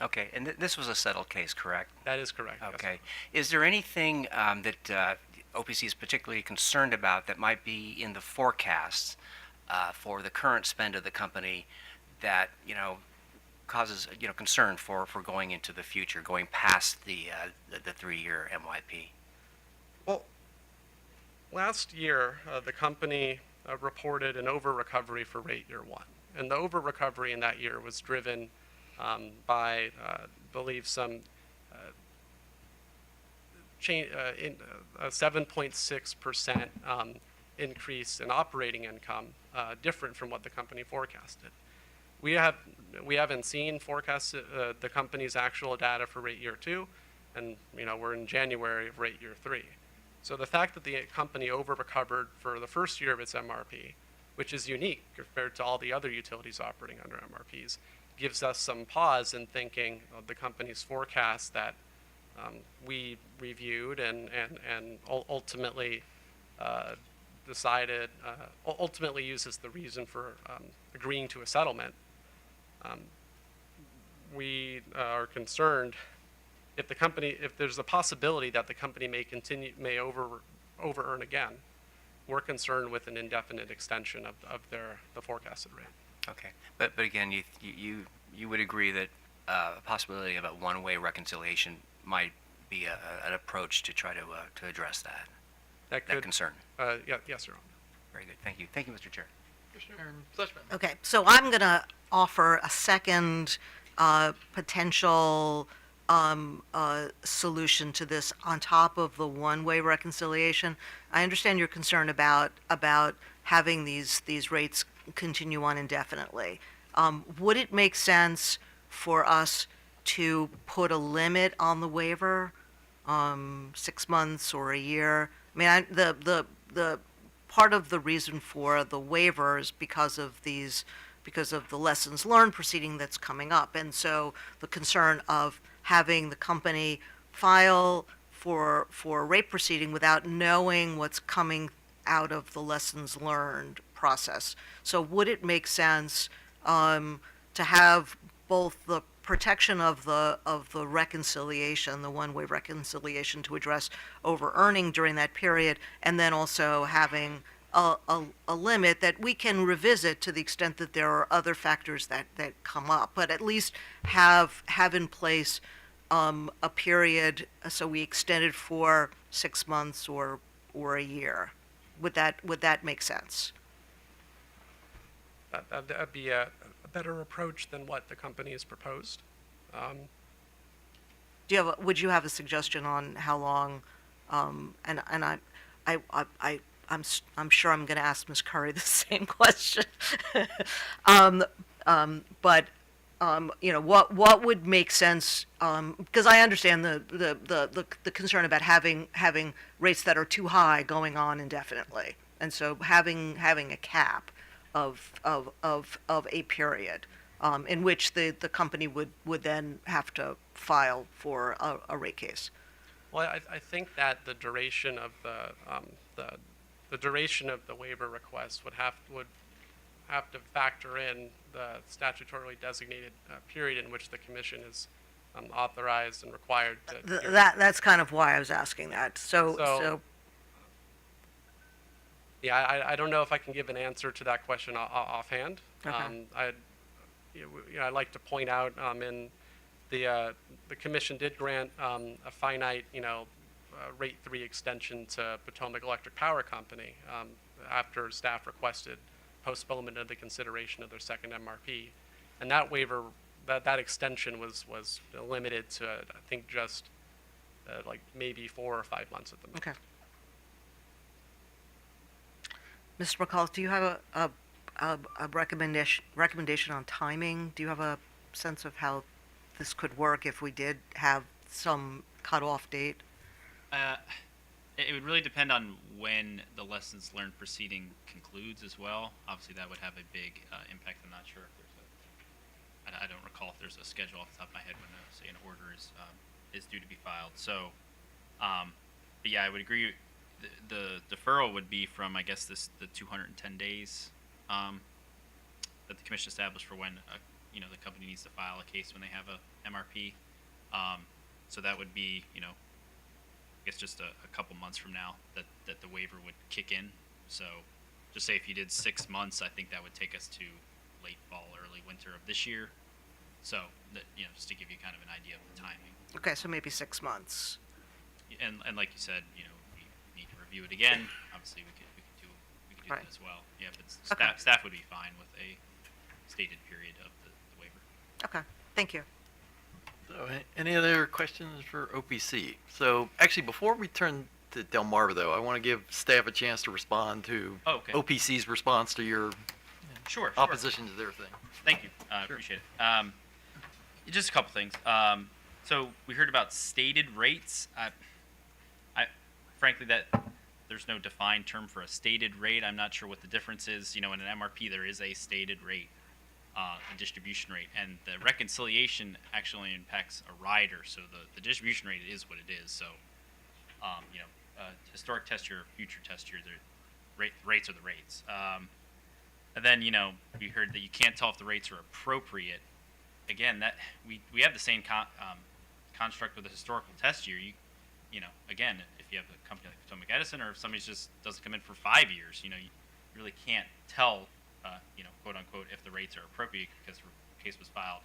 Okay, and this was a settled case, correct? That is correct. yes. Okay. Is there anything that OPC is particularly concerned about that might be in the forecasts for the current spend of the company that causes concern for going into the future, going past the 3-year MYP? Well, last year the company reported an over-recovery for rate year 1, and the over-recovery in that year was driven by, I believe, some a 7.6% increase in operating income, different from what the company forecasted. We haven't seen forecasts the company's actual data for rate year 2, and we're in January of rate year 3. So the fact that the company over-recovered for the first year of its MRP, which is unique compared to all the other utilities operating under MRPs, gives us some pause in thinking of the company's forecast that we reviewed and ultimately decided, ultimately uses the reason for agreeing to a settlement. We are concerned if there's a possibility that the company may over earn again. We're concerned with an indefinite extension of the forecasted rate. Okay, but again, you would agree that a possibility of a one-way reconciliation might be an approach to try to address that concern. Yes, Your Honor. Very good. Thank you. Thank you, Mr. Chair. Commissioner Fleshman. Okay, so I'm going to offer a second potential solution to this on top of the one-way reconciliation. I understand your concern about having these rates continue on indefinitely. Would it make sense for us to put a limit on the waiver, 6 months or a year? I mean, the part of the reason for the waiver is because of the lessons learned proceeding that's coming up, and so the concern of having the company file for a rate proceeding without knowing what's coming out of the lessons learned process. So would it make sense to have both the protection of the reconciliation, the one-way reconciliation to address over-earning during that period, and then also having a limit that we can revisit to the extent that there are other factors that come up, but at least have in place a period, so we extend it for 6 months or a year. Would that make sense? That'd be a better approach than what the company has proposed. Would you have a suggestion on how long? And I'm sure I'm going to ask Ms. Curry the same question. But what would make sense? Because I understand the concern about having rates that are too high going on indefinitely, and so having a cap of a period in which the company would then have to file for a rate case. Well, I think that the duration of the duration of the waiver request would have to factor in the statutorily designated period in which the commission is authorized and required to. That's kind of why I was asking that. So Yeah, I don't know if I can give an answer to that question offhand. Okay. I'd like to point out in the commission did grant a finite, rate 3 extension to Potomac Electric Power Company after staff requested postponement of the consideration of their second MRP, and that waiver, that extension was limited to I think just like maybe 4 or 5 months at the most. Okay. Mr. McCullough, do you have a recommendation on timing? Do you have a sense of how this could work if we did have some cutoff date? It would really depend on when the lessons learned proceeding concludes as well. Obviously, that would have a big impact. I'm not sure if I don't recall if there's a schedule off the top of my head when, say, an order is due to be filed. So, but yeah, I would agree. The deferral would be from, I guess, the 210 days that the commission established for when the company needs to file a case when they have a MRP. So that would be, I guess just a couple months from now that the waiver would kick in. So just say if you did 6 months, I think that would take us to late fall, early winter of this year. So that, just to give you kind of an idea of the timing. Okay, so maybe 6 months. And like you said, we need to review it again. Obviously, we could do Right. that as well. Yeah, but Okay. staff would be fine with a stated period of the waiver. Okay, thank you. So, any other questions for OPC? So, actually, before we turn to Delmarva, though, I want to give staff a chance to respond to Oh, okay. OPC's response to your Sure. opposition to their thing. Thank you. Appreciate it. Just a couple things. So we heard about stated rates. I frankly, that there's no defined term for a stated rate. I'm not sure what the difference is. In an MRP, there is a stated rate, a distribution rate, and the reconciliation actually impacts a rider. So the distribution rate is what it is. So, historic test year, future test year, the rates are the rates. And then, we heard that you can't tell if the rates are appropriate. Again, that we have the same construct with the historical test year. Again, if you have a company like Potomac Edison, or if somebody just doesn't come in for 5 years, you really can't tell, quote unquote, if the rates are appropriate because the case was filed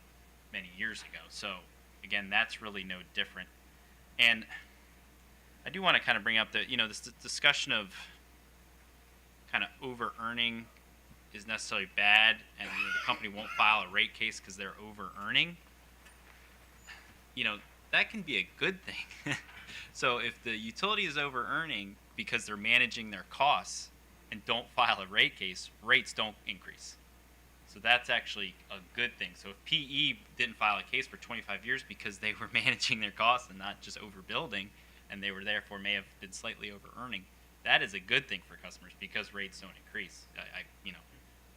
many years ago. So, again, that's really no different. And I do want to kind of bring up this discussion of kind of over earning is necessarily bad, and the company won't file a rate case because they're over earning. That can be a good thing. So if the utility is over earning because they're managing their costs and don't file a rate case, rates don't increase. So that's actually a good thing. So if PE didn't file a case for 25 years because they were managing their costs and not just overbuilding, and they were therefore may have been slightly over earning, that is a good thing for customers because rates don't increase.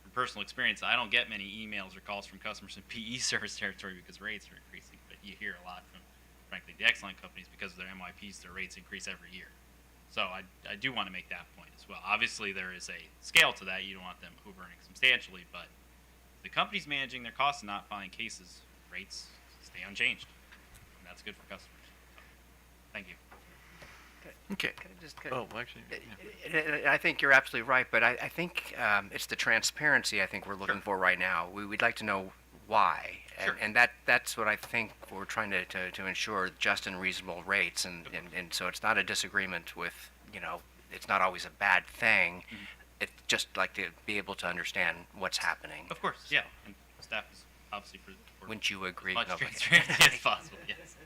From personal experience, I don't get many emails or calls from customers in PE service territory because rates are increasing, but you hear a lot from, frankly, the excellent companies because of their MYPs, their rates increase every year. So I do want to make that point as well. Obviously, there is a scale to that. You don't want them over-earning substantially, but if the company's managing their costs and not filing cases, rates stay unchanged, and that's good for customers. So, thank you. Okay. Could I just, Oh, actually, yeah. I think you're absolutely right, but I think it's the transparency I think we're looking for right now. We'd like to know why, and that's what I think we're trying to ensure just and reasonable rates, and so it's not a disagreement with, it's not always a bad thing. Mm-hmm. It's just like to be able to understand what's happening. Of course, yeah, and staff is obviously for Wouldn't you agree? as much No, transparency as possible, yes.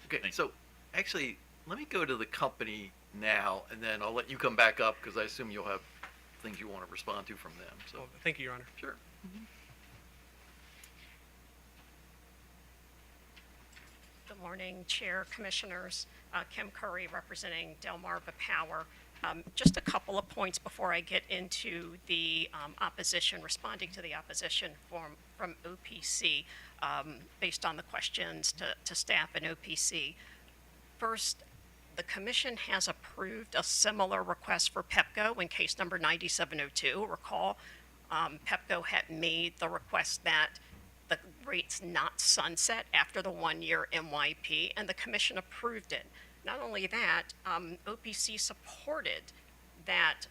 Okay, Thank so actually, let me go to the company now, and then I'll let you come back up because I assume you'll have things you want to respond to from them. So, Well, thank you, Your Honor. sure. Good morning, Chair, Commissioners. Kim Curry representing Delmarva Power. Just a couple of points before I get into the opposition, responding to the opposition from OPC based on the questions to staff and OPC. First, the Commission has approved a similar request for PEPCO in case number 9702. Recall, PEPCO had made the request that the rates not sunset after the 1-year MYP, and the Commission approved it. Not only that, OPC supported that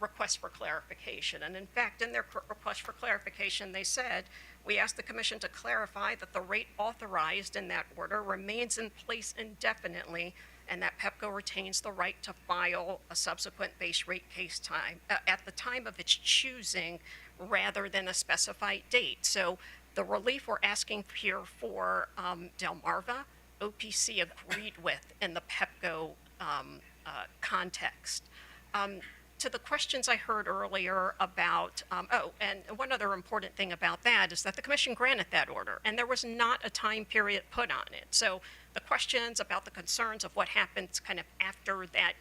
request for clarification. And in fact, in their request for clarification, they said, we asked the commission to clarify that the rate authorized in that order remains in place indefinitely and that PEPCO retains the right to file a subsequent base rate case at the time of its choosing rather than a specified date. So the relief we're asking here for Delmarva, OPC agreed with in the PEPCO context. To the questions I heard earlier about, and one other important thing about that is that the commission granted that order, and there was not a time period put on it. So the questions about the concerns of what happens kind of after that,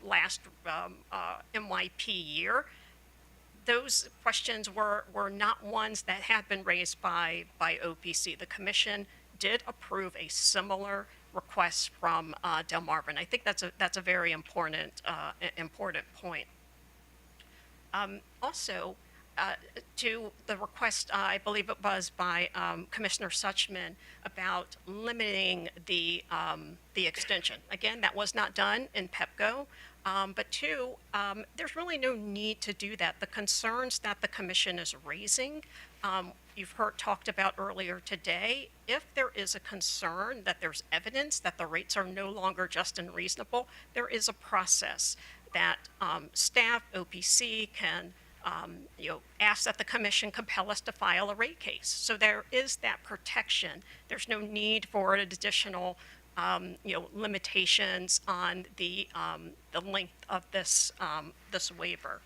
last MYP year, those questions were not ones that had been raised by OPC. The commission did approve a similar request from Delmarva, and I think that's a very important point. Also, to the request, I believe it was by Commissioner Suchman about limiting the extension. Again, that was not done in PEPCO. But two, there's really no need to do that. The concerns that the commission is raising, you've talked about earlier today. If there is a concern that there's evidence that the rates are no longer just and reasonable, there is a process that staff, OPC can ask that the commission compel us to file a rate case. So there is that protection. There's no need for an additional limitations on the length of this waiver.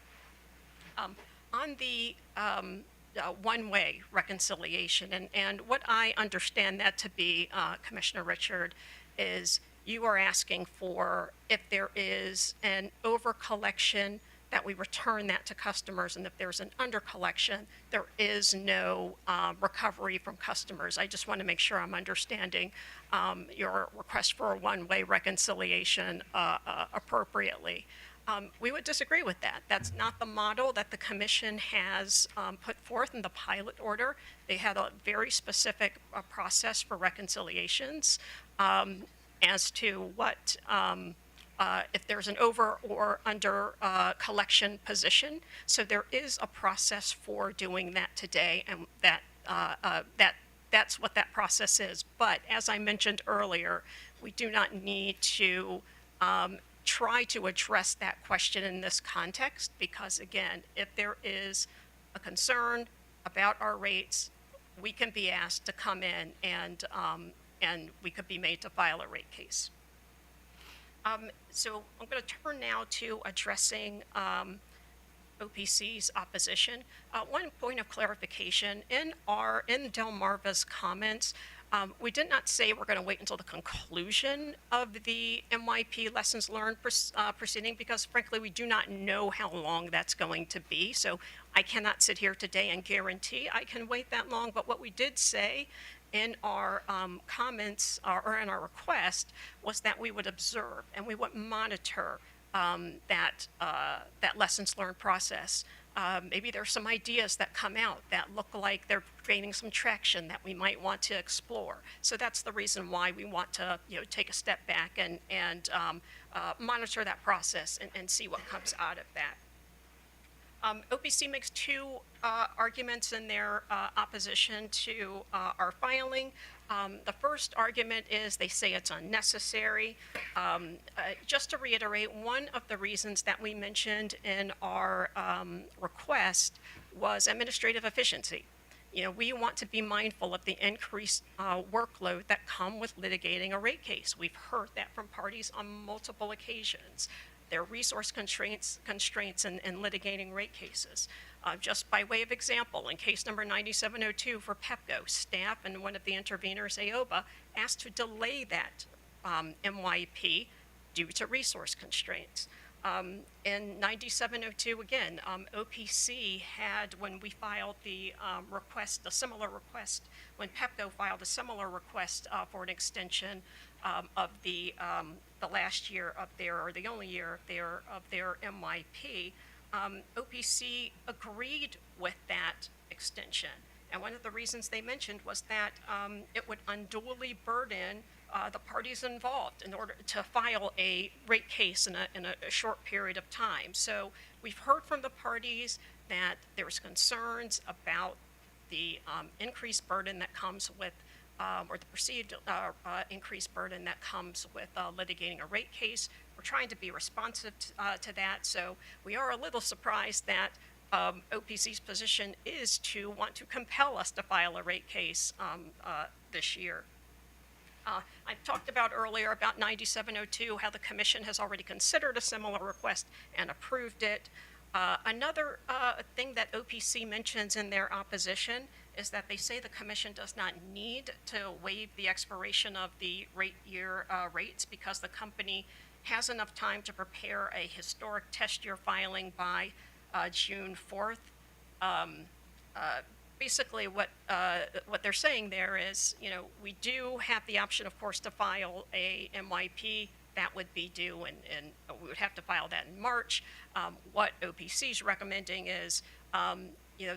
On the one-way reconciliation, and what I understand that to be, Commissioner Richard, is you are asking for if there is an over-collection that we return that to customers, and if there's an under-collection, there is no recovery from customers. I just want to make sure I'm understanding your request for a one-way reconciliation appropriately. We would disagree with that. That's not the model that the commission has put forth in the pilot order. They had a very specific process for reconciliations as to what if there's an over or under collection position. So there is a process for doing that today, and that's what that process is. But as I mentioned earlier, we do not need to try to address that question in this context, because again, if there is a concern about our rates, we can be asked to come in and we could be made to file a rate case. So I'm going to turn now to addressing OPC's opposition. One point of clarification, in Delmarva's comments, we did not say we're going to wait until the conclusion of the MYP lessons learned proceeding, because frankly, we do not know how long that's going to be. So I cannot sit here today and guarantee I can wait that long. But what we did say in our comments or in our request was that we would observe and we would monitor that lessons learned process. Maybe there's some ideas that come out that look like they're gaining some traction that we might want to explore. So that's the reason why we want to take a step back and monitor that process and see what comes out of that. OPC makes two arguments in their opposition to our filing. The first argument is they say it's unnecessary. Just to reiterate, one of the reasons that we mentioned in our request was administrative efficiency. We want to be mindful of the increased workload that come with litigating a rate case. We've heard that from parties on multiple occasions. There are resource constraints in litigating rate cases. Just by way of example, in case number 9702 for PEPCO, staff and one of the interveners, AOBA, asked to delay that MYP due to resource constraints. In 9702, again, OPC had, when we filed the request, a similar request, when PEPCO filed a similar request for an extension of the last year of their, or the only year of their MYP, OPC agreed with that extension. And one of the reasons they mentioned was that it would unduly burden the parties involved in order to file a rate case in a short period of time. So we've heard from the parties that there's concerns about the increased burden that comes with, or the perceived increased burden that comes with litigating a rate case. We're trying to be responsive to that, so we are a little surprised that OPC's position is to want to compel us to file a rate case this year. I talked about earlier about 9702, how the commission has already considered a similar request and approved it. Another thing that OPC mentions in their opposition is that they say the commission does not need to waive the expiration of the rate year rates because the company has enough time to prepare a historic test year filing by June 4th. Basically, what they're saying there is, we do have the option, of course, to file a MYP. That would be due, and we would have to file that in March. What OPC is recommending is,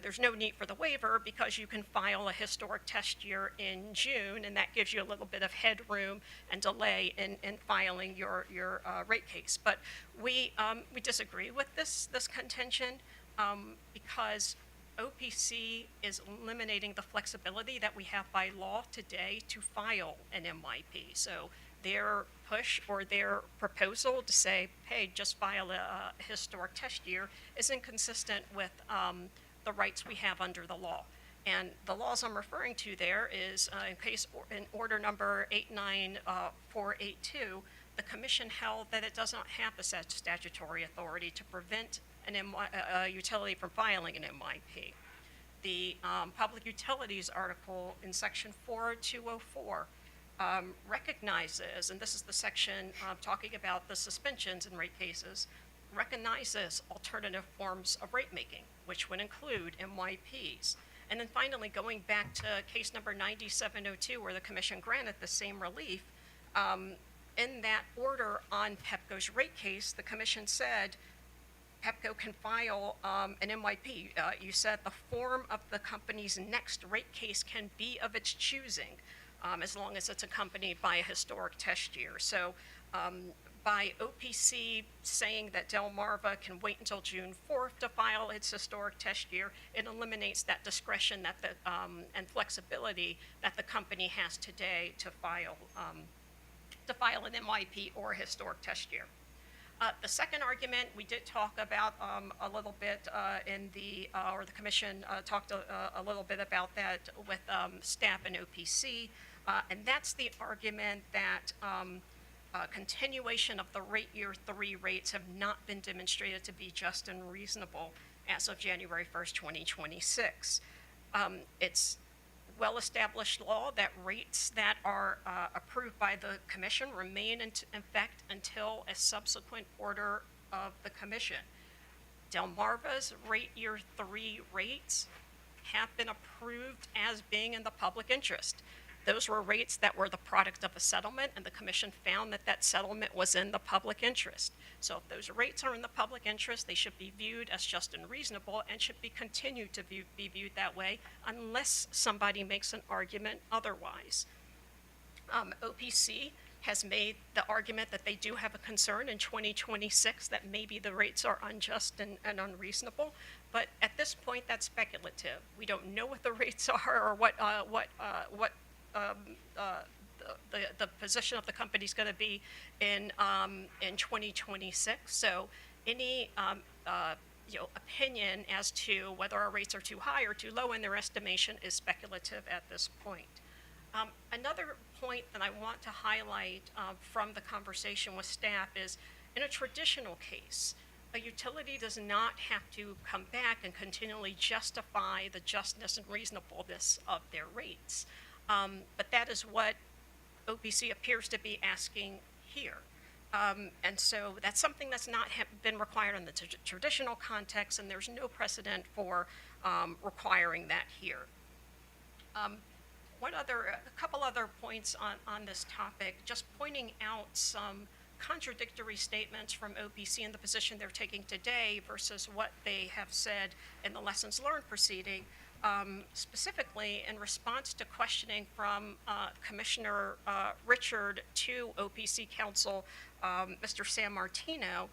there's no need for the waiver because you can file a historic test year in June, and that gives you a little bit of headroom and delay in filing your rate case. But we disagree with this contention because OPC is eliminating the flexibility that we have by law today to file an MYP. So their push or their proposal to say, hey, just file a historic test year is inconsistent with the rights we have under the law. And the laws I'm referring to there is in order number 89482, the commission held that it does not have the statutory authority to prevent a utility from filing an MYP. The Public Utilities article in section 4204 recognizes, and this is the section talking about the suspensions in rate cases, recognizes alternative forms of rate making, which would include MYPs. And then finally, going back to case number 9702, where the commission granted the same relief, in that order on PEPCO's rate case, the commission said PEPCO can file an MYP. You said the form of the company's next rate case can be of its choosing, as long as it's accompanied by a historic test year. So by OPC saying that Delmarva can wait until June 4th to file its historic test year, it eliminates that discretion that and flexibility that the company has today to file an MYP or a historic test year. The second argument we did talk about a little bit the commission talked a little bit about that with staff and OPC, and that's the argument that continuation of the rate year 3 rates have not been demonstrated to be just and reasonable as of January 1st, 2026. It's well-established law that rates that are approved by the commission remain in effect until a subsequent order of the commission. Delmarva's rate year 3 rates have been approved as being in the public interest. Those were rates that were the product of a settlement, and the commission found that that settlement was in the public interest. So if those rates are in the public interest, they should be viewed as just and reasonable and should be continued to be viewed that way unless somebody makes an argument otherwise. OPC has made the argument that they do have a concern in 2026 that maybe the rates are unjust and unreasonable, but at this point that's speculative. We don't know what the rates are or what the position of the company is going to be in 2026. So any opinion as to whether our rates are too high or too low in their estimation is speculative at this point. Another point that I want to highlight from the conversation with staff is, in a traditional case, a utility does not have to come back and continually justify the justness and reasonableness of their rates. But that is what OPC appears to be asking here. And so that's something that's not been required in the traditional context, and there's no precedent for requiring that here. A couple other points on this topic, just pointing out some contradictory statements from OPC in the position they're taking today versus what they have said in the lessons learned proceeding. specifically in response to questioning from Commissioner Richard to OPC Counsel, Mr. San Martino.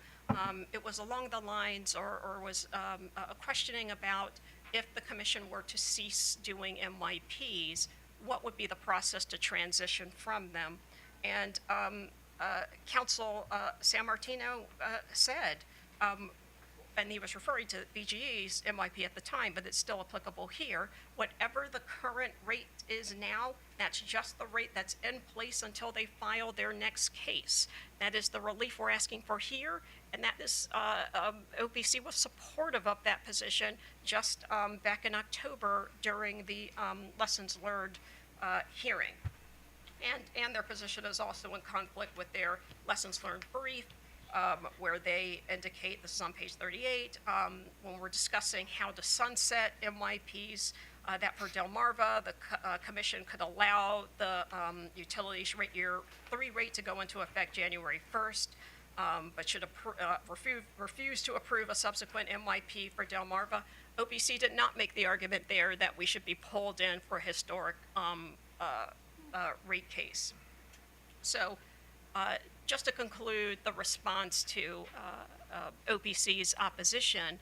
It was along the lines, or was a questioning about if the commission were to cease doing MYPs, what would be the process to transition from them? And Counsel San Martino said, and he was referring to BGE's MYP at the time, but it's still applicable here. Whatever the current rate is now, that's just the rate that's in place until they file their next case. That is the relief we're asking for here, and that is, OPC was supportive of that position just back in October during the lessons learned hearing. And their position is also in conflict with their lessons learned brief, where they indicate, this is on page 38, when we're discussing how to sunset MYPs, that for Delmarva, the commission could allow the utilities rate year 3 rate to go into effect January 1st, but should refuse to approve a subsequent MYP for Delmarva. OPC did not make the argument there that we should be pulled in for a historic rate case. So, just to conclude the response to OPC's opposition,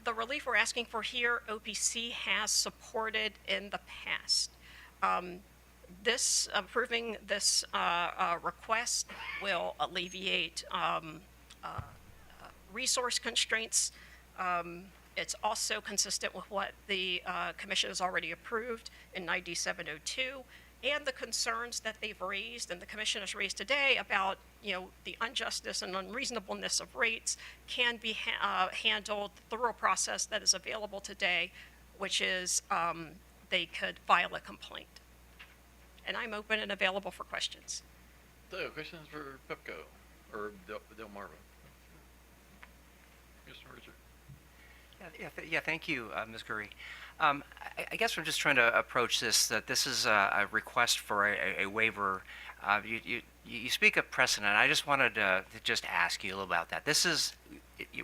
the relief we're asking for here, OPC has supported in the past. Approving this request will alleviate resource constraints. It's also consistent with what the commission has already approved in 9702. And the concerns that they've raised and the commission has raised today about, the injustice and unreasonableness of rates can be handled through a process that is available today, which is they could file a complaint. And I'm open and available for questions. So, questions for Pepco or Delmarva? Mr. Richard. Yeah, thank you, Ms. Curry. I guess I'm just trying to approach this, that this is a request for a waiver. You speak of precedent. I just wanted to just ask you a little about that.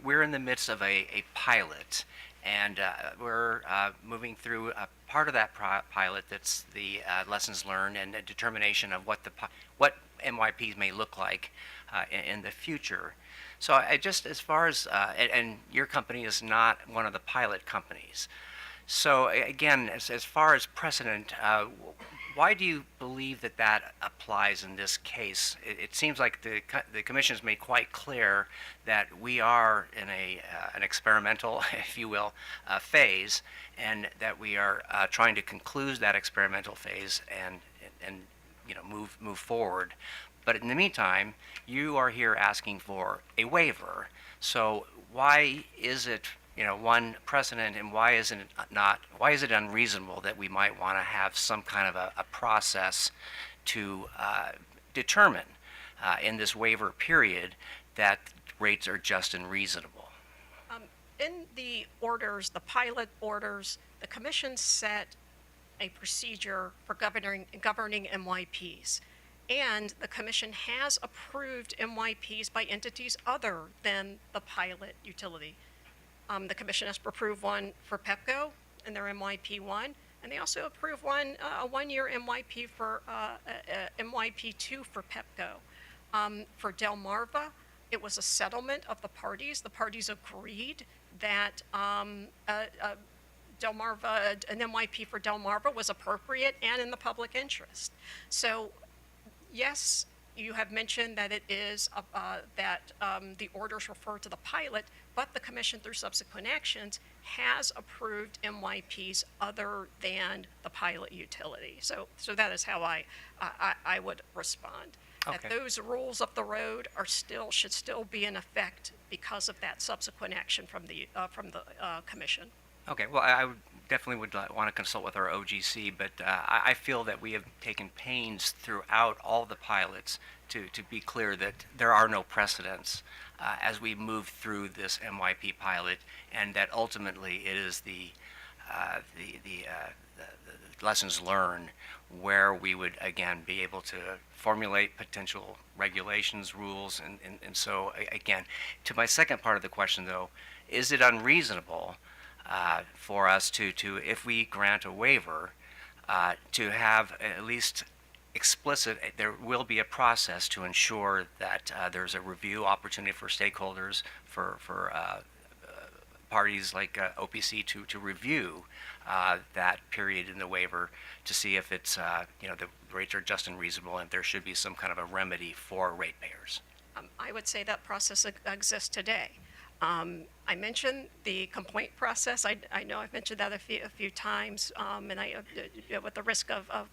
We're in the midst of a pilot, and we're moving through a part of that pilot that's the lessons learned and a determination of what MYPs may look like in the future. So I just, as far as, and your company is not one of the pilot companies. So again, as far as precedent, why do you believe that applies in this case? It seems like the commission has made quite clear that we are in an experimental, if you will, phase, and that we are trying to conclude that experimental phase and move forward. But in the meantime, you are here asking for a waiver. So why is it, one precedent, and why is it unreasonable that we might want to have some kind of a process to determine in this waiver period that rates are just and reasonable? In the orders, the pilot orders, the commission set a procedure for governing MYPs. And the commission has approved MYPs by entities other than the pilot utility. The commission has approved one for Pepco in their MYP1, and they also approved a one-year MYP for MYP2 for Pepco. For Delmarva, it was a settlement of the parties. The parties agreed that Delmarva, an MYP for Delmarva was appropriate and in the public interest. So, yes, you have mentioned that it is the orders refer to the pilot, but the commission, through subsequent actions, has approved MYPs other than the pilot utility. So that is how I would respond. Okay. That those rules of the road should still be in effect because of that subsequent action from the commission. Okay, well, I definitely would want to consult with our OGC, but I feel that we have taken pains throughout all the pilots to be clear that there are no precedents as we move through this MYP pilot, and that ultimately it is the lessons learned where we would, again, be able to formulate potential regulations, rules, and so, again, to my second part of the question, though, is it unreasonable for us to, if we grant a waiver, to have at least explicit, there will be a process to ensure that there's a review opportunity for stakeholders, for parties like OPC to review that period in the waiver to see if it's, the rates are just and reasonable, and there should be some kind of a remedy for ratepayers. I would say that process exists today. I mentioned the complaint process. I know I've mentioned that a few times, and with the risk of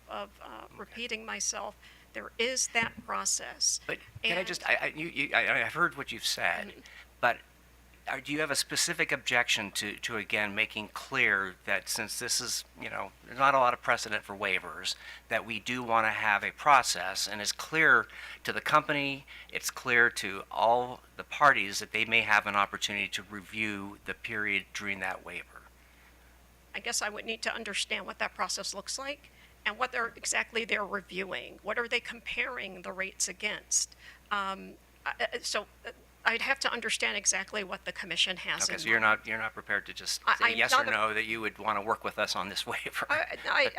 repeating myself, there is that process. But can I just, I've heard what you've said, but do you have a specific objection to again making clear that since this is, there's not a lot of precedent for waivers, that we do want to have a process, and it's clear to the company, it's clear to all the parties that they may have an opportunity to review the period during that waiver? I guess I would need to understand what that process looks like and what exactly they're reviewing. What are they comparing the rates against? I'd have to understand exactly what the commission has Okay, in so mind. you're not prepared to just I'm say yes not or no that you would want to work with us on this waiver? I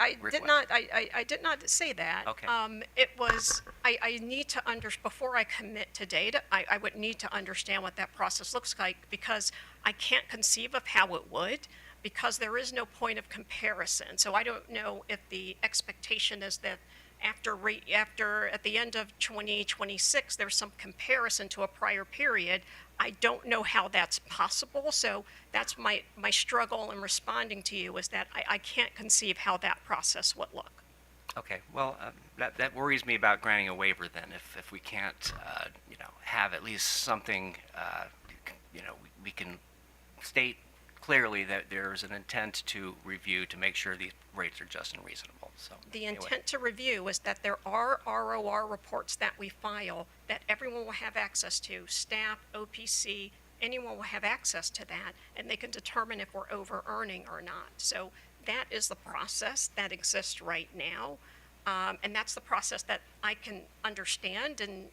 did request. not. I did not say that. Okay. It was. I need to before I commit to date. I would need to understand what that process looks like, because I can't conceive of how it would, because there is no point of comparison. So I don't know if the expectation is that after at the end of 2026 there's some comparison to a prior period. I don't know how that's possible, so that's my struggle in responding to you, is that I can't conceive how that process would look. Okay, well, that worries me about granting a waiver then, if we can't, have at least something, we can state clearly that there's an intent to review to make sure these rates are just and reasonable. So The anyway. intent to review is that there are ROR reports that we file that everyone will have access to, staff, OPC, anyone will have access to that, and they can determine if we're over-earning or not. So that is the process that exists right now, and that's the process that I can understand, and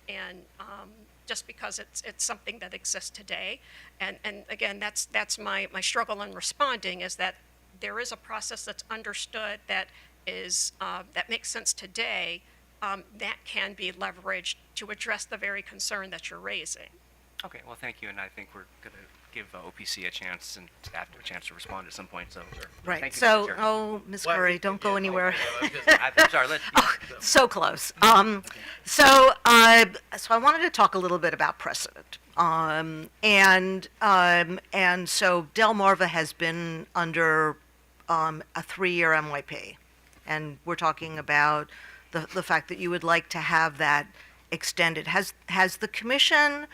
just because it's something that exists today. And again, that's my struggle in responding, is that there is a process that's understood that is that makes sense today, that can be leveraged to address the very concern that you're raising. Okay, well, thank you, and I think we're going to give OPC a chance and staff a chance to respond at some point, so. Right. Thank you, So, Mr. Chair. Ms. Curry, don't go anywhere. I'm sorry, So close. So I wanted to talk a little bit about precedent. And so Delmarva has been under a 3-year MYP, and we're talking about the fact that you would like to have that extended. Has the commission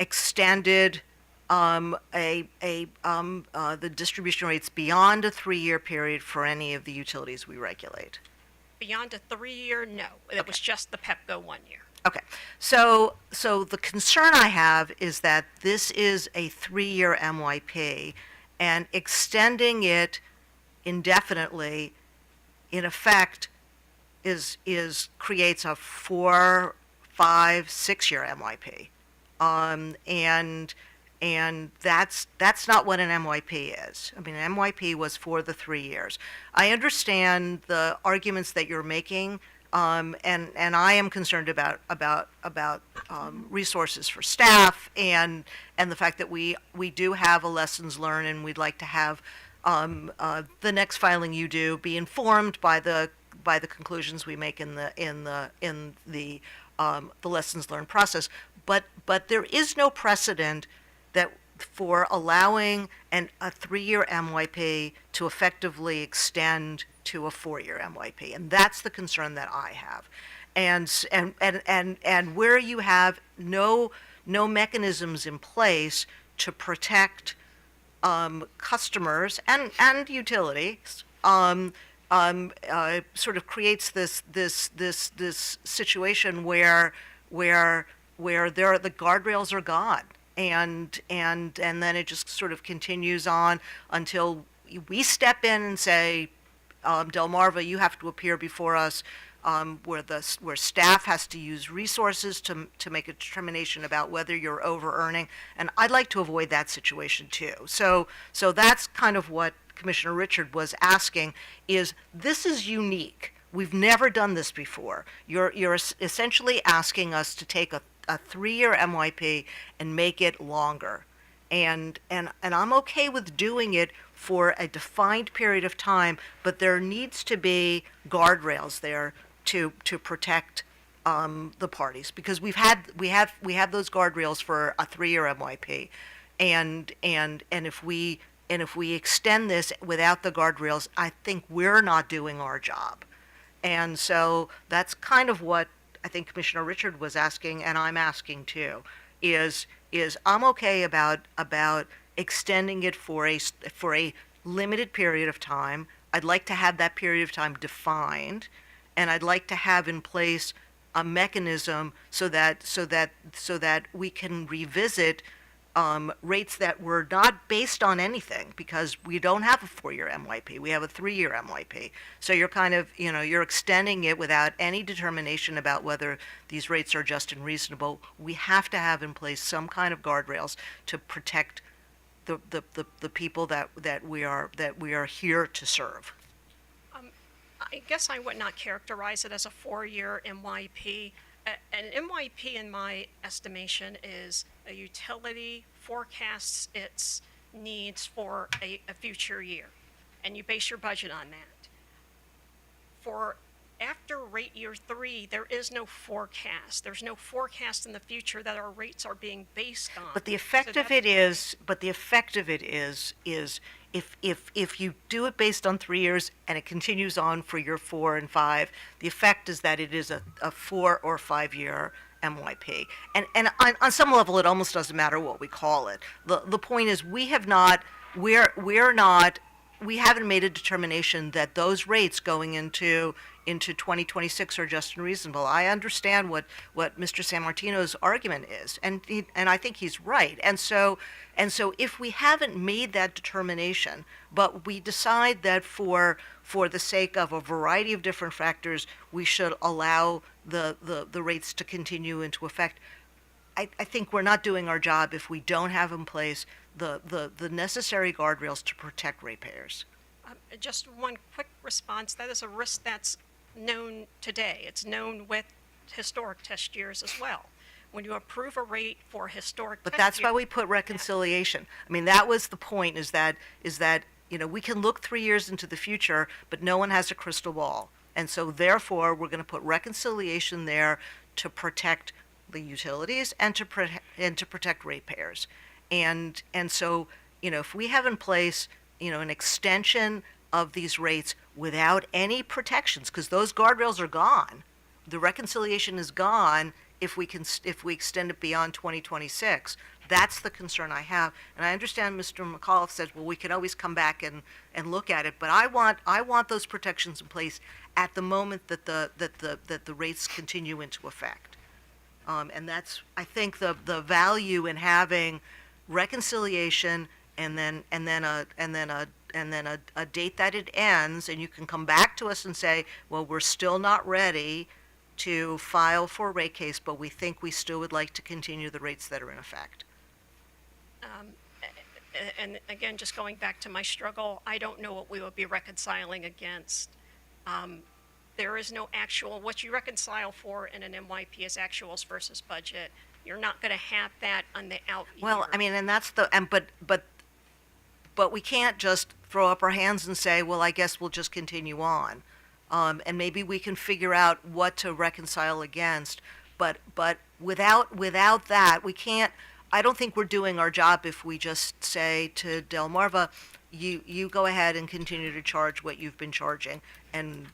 extended the distribution rates beyond a 3-year period for any of the utilities we regulate? Beyond a 3-year, no. It was just the PEPCO 1 year. Okay, so the concern I have is that this is a 3-year MYP, and extending it indefinitely, in effect, creates a 4, 5, 6-year MYP, and that's not what an MYP is. I mean, an MYP was for the 3 years. I understand the arguments that you're making. And I am concerned about resources for staff and the fact that we do have a lessons learned, and we'd like to have the next filing you do be informed by the conclusions we make in the lessons learned process. But there is no precedent that for allowing a 3-year MYP to effectively extend to a 4-year MYP, and that's the concern that I have, and where you have no mechanisms in place to protect customers and utilities, sort of creates this situation where the guardrails are gone, and then it just sort of continues on until we step in and say, Delmarva, you have to appear before us where staff has to use resources to make a determination about whether you're over earning, and I'd like to avoid that situation too. So that's kind of what Commissioner Richard was asking. This is unique. We've never done this before. You're essentially asking us to take a 3-year MYP and make it longer. And I'm okay with doing it for a defined period of time, but there needs to be guardrails there to protect the parties, because we have those guardrails for a 3-year MYP, and if we extend this without the guardrails, I think we're not doing our job. And so that's kind of what I think Commissioner Richard was asking, and I'm asking too, is I'm okay about extending it for a limited period of time. I'd like to have that period of time defined, and I'd like to have in place a mechanism so that we can revisit rates that were not based on anything, because we don't have a 4-year MYP. We have a 3-year MYP. So you're kind of, you're extending it without any determination about whether these rates are just and reasonable. We have to have in place some kind of guardrails to protect the people that we are here to serve. I guess I would not characterize it as a 4-year MYP. An MYP, in my estimation, is a utility forecasts its needs for a future year, and you base your budget on that. For after rate year 3, there is no forecast. There's no forecast in the future that our rates are being based on. But the effect of it is if you do it based on 3 years and it continues on for year 4 and 5, the effect is that it is a 4 or 5 year MYP. And on some level, it almost doesn't matter what we call it. The point is we haven't made a determination that those rates going into 2026 are just and reasonable. I understand what Mr. Sammartino's argument is, and I think he's right. And so if we haven't made that determination, but we decide that for the sake of a variety of different factors, we should allow the rates to continue into effect, I think we're not doing our job if we don't have in place the necessary guardrails to protect ratepayers. Just one quick response. That is a risk that's known today. It's known with historic test years as well. When you approve a rate for historic But test that's why year- we put reconciliation. I mean, that was the point, is that we can look 3 years into the future, but no one has a crystal ball. And so therefore, we're going to put reconciliation there to protect the utilities and to protect ratepayers. And so, if we have in place, an extension of these rates without any protections, because those guardrails are gone, the reconciliation is gone if we extend it beyond 2026. That's the concern I have. And I understand Mr. McAuliffe says, well, we can always come back and look at it, but I want those protections in place at the moment that the rates continue into effect. And that's, I think, the value in having reconciliation and then a date that it ends, and you can come back to us and say, well, we're still not ready to file for a rate case, but we think we still would like to continue the rates that are in effect. And again, just going back to my struggle, I don't know what we would be reconciling against. There is no actual, what you reconcile for in an MYP is actuals versus budget. You're not going to have that on the out year. Well, I mean, and that's but we can't just throw up our hands and say, well, I guess we'll just continue on. And maybe we can figure out what to reconcile against. But without that, we can't. I don't think we're doing our job if we just say to Delmarva, you go ahead and continue to charge what you've been charging, and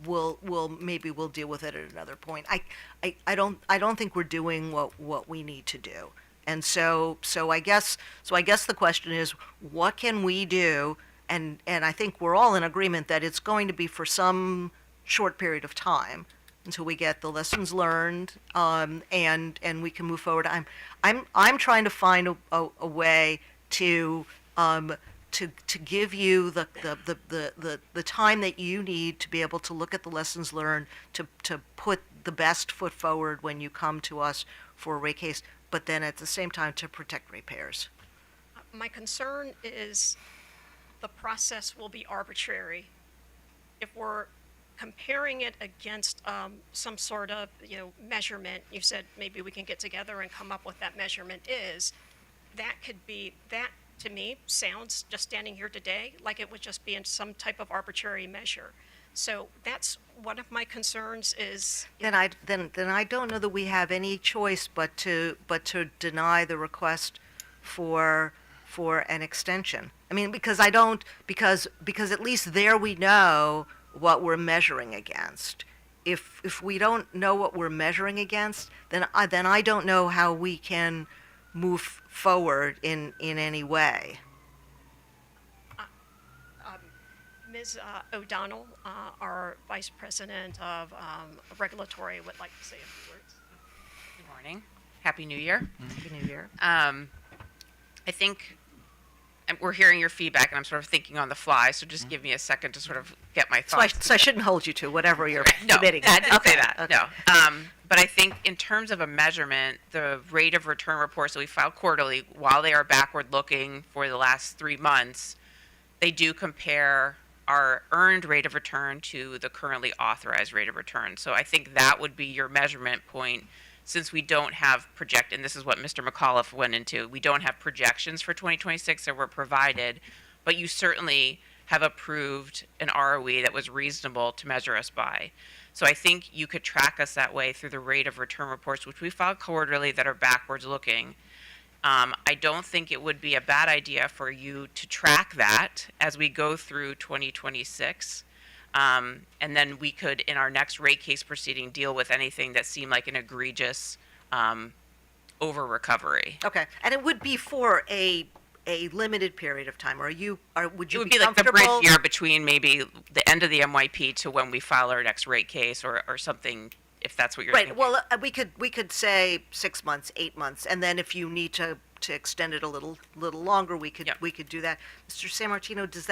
we'll deal with it at another point. I don't think we're doing what we need to do. And so I guess the question is, what can we do? And I think we're all in agreement that it's going to be for some short period of time until we get the lessons learned, and we can move forward. I'm trying to find a way to to give you the time that you need to be able to look at the lessons learned, to put the best foot forward when you come to us for a rate case, but then at the same time to protect ratepayers. My concern is the process will be arbitrary. If we're comparing it against some sort of, measurement, you said maybe we can get together and come up with that measurement is, that to me sounds, just standing here today, like it would just be in some type of arbitrary measure. So that's one of my concerns is. Then I don't know that we have any choice but to deny the request for an extension. I mean, because at least there we know what we're measuring against. If we don't know what we're measuring against, then I don't know how we can move forward in any way. Ms. O'Donnell, our Vice President of Regulatory, would like to say a few words. Good morning. Happy New Year. Happy New Year. I think we're hearing your feedback, and I'm sort of thinking on the fly, so just give me a second to sort of get my thoughts. So I shouldn't hold you to whatever you're No, committing. I didn't say Okay, that, okay. no. But I think in terms of a measurement, the rate of return reports that we file quarterly, while they are backward-looking for the last 3 months, they do compare our earned rate of return to the currently authorized rate of return. So I think that would be your measurement point, since we don't have and this is what Mr. McAuliffe went into, we don't have projections for 2026 that were provided, but you certainly have approved an ROE that was reasonable to measure us by. So I think you could track us that way through the rate of return reports, which we file quarterly, that are backwards looking. I don't think it would be a bad idea for you to track that as we go through 2026. And then we could, in our next rate case proceeding, deal with anything that seemed like an egregious over recovery. Okay, and it would be for a limited period of time, would you It would be be like the comfortable? bridge year between maybe the end of the MYP to when we file our next rate case, or something, if that's what you're Right, thinking. well, we could say 6 months, 8 months, and then if you need to extend it a little longer, we could do that. Mr. Sammartino, does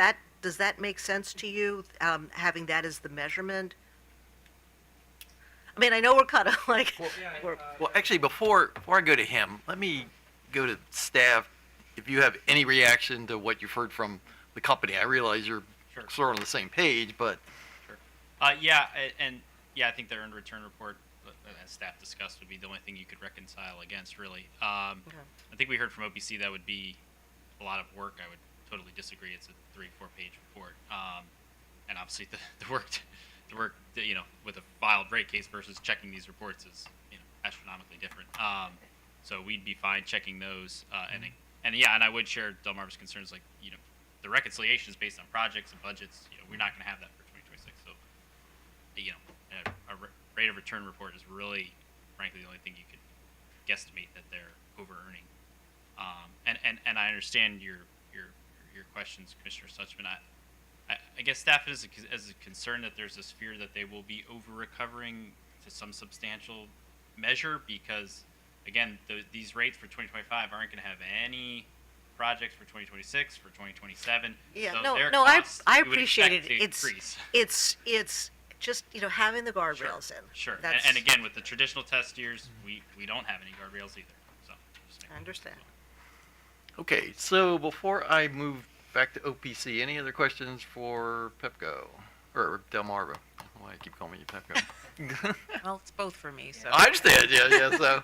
that make sense to you, having that as the measurement? I mean, I know we're kind of like, Well, actually, before I go to him, let me go to staff. If you have any reaction to what you've heard from the company, I realize you're sort of on the same page, but Yeah, I think the earned return report, as staff discussed, would be the only thing you could reconcile against, really. I think we heard from OPC that would be a lot of work. I would totally disagree. It's a 3-4 page report, and obviously the work with a filed rate case versus checking these reports is astronomically different. So we'd be fine checking those, and I would share Delmarva's concerns, like the reconciliation is based on projects and budgets. We're not going to have that for 2026. So a rate of return report is really, frankly, the only thing you could guesstimate that they're over earning. And I understand your questions, Commissioner Suchman. I guess staff is concerned that there's this fear that they will be over recovering to some substantial measure, because again, these rates for 2025 aren't going to have any projects for 2026, for 2027. yeah, so no, their no, costs I we would appreciate it. expect to increase. It's just, having the guardrails in. Sure. That's- And again, with the traditional test years, we don't have any guardrails either. So just I understand. okay. So before I move back to OPC, any other questions for Pepco or Delmarva? Why I keep calling you Pepco? Well, it's both for me, so. I understand. Yeah. So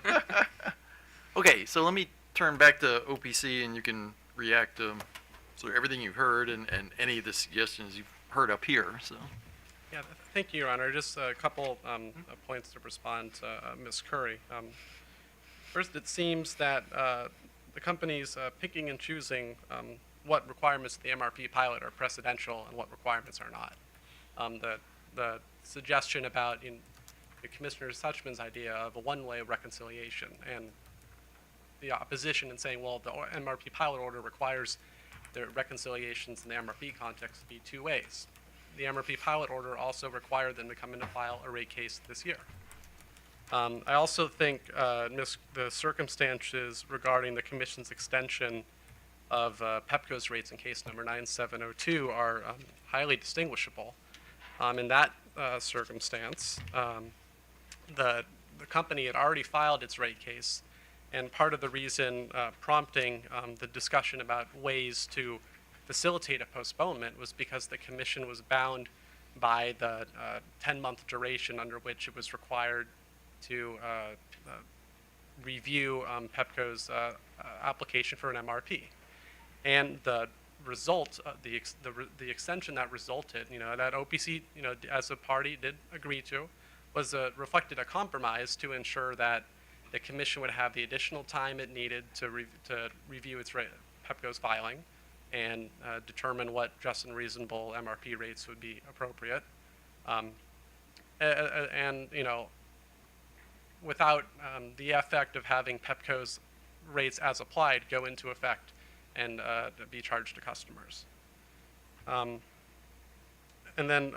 okay. So let me turn back to OPC, and you can react to everything you've heard and any of the suggestions you've heard up here. So. Yeah, thank you, Your Honor. Just a couple points to respond to Ms. Curry. First, it seems that the company's picking and choosing what requirements of the MRP pilot are precedential and what requirements are not. The suggestion about Commissioner Suchman's idea of a one-way reconciliation, and the opposition in saying, well, the MRP pilot order requires the reconciliations in the MRP context to be 2 ways. The MRP pilot order also required them to come in to file a rate case this year. I also think the circumstances regarding the Commission's extension of Pepco's rates in case number 9702 are highly distinguishable. In that circumstance, the company had already filed its rate case, and part of the reason prompting the discussion about ways to facilitate a postponement was because the commission was bound by the 10-month duration under which it was required to review Pepco's application for an MRP. And the result, the extension that resulted, that OPC, as a party did agree to, was reflected a compromise to ensure that the commission would have the additional time it needed to review its Pepco's filing and determine what just and reasonable MRP rates would be appropriate. And without the effect of having Pepco's rates as applied go into effect and be charged to customers. And then,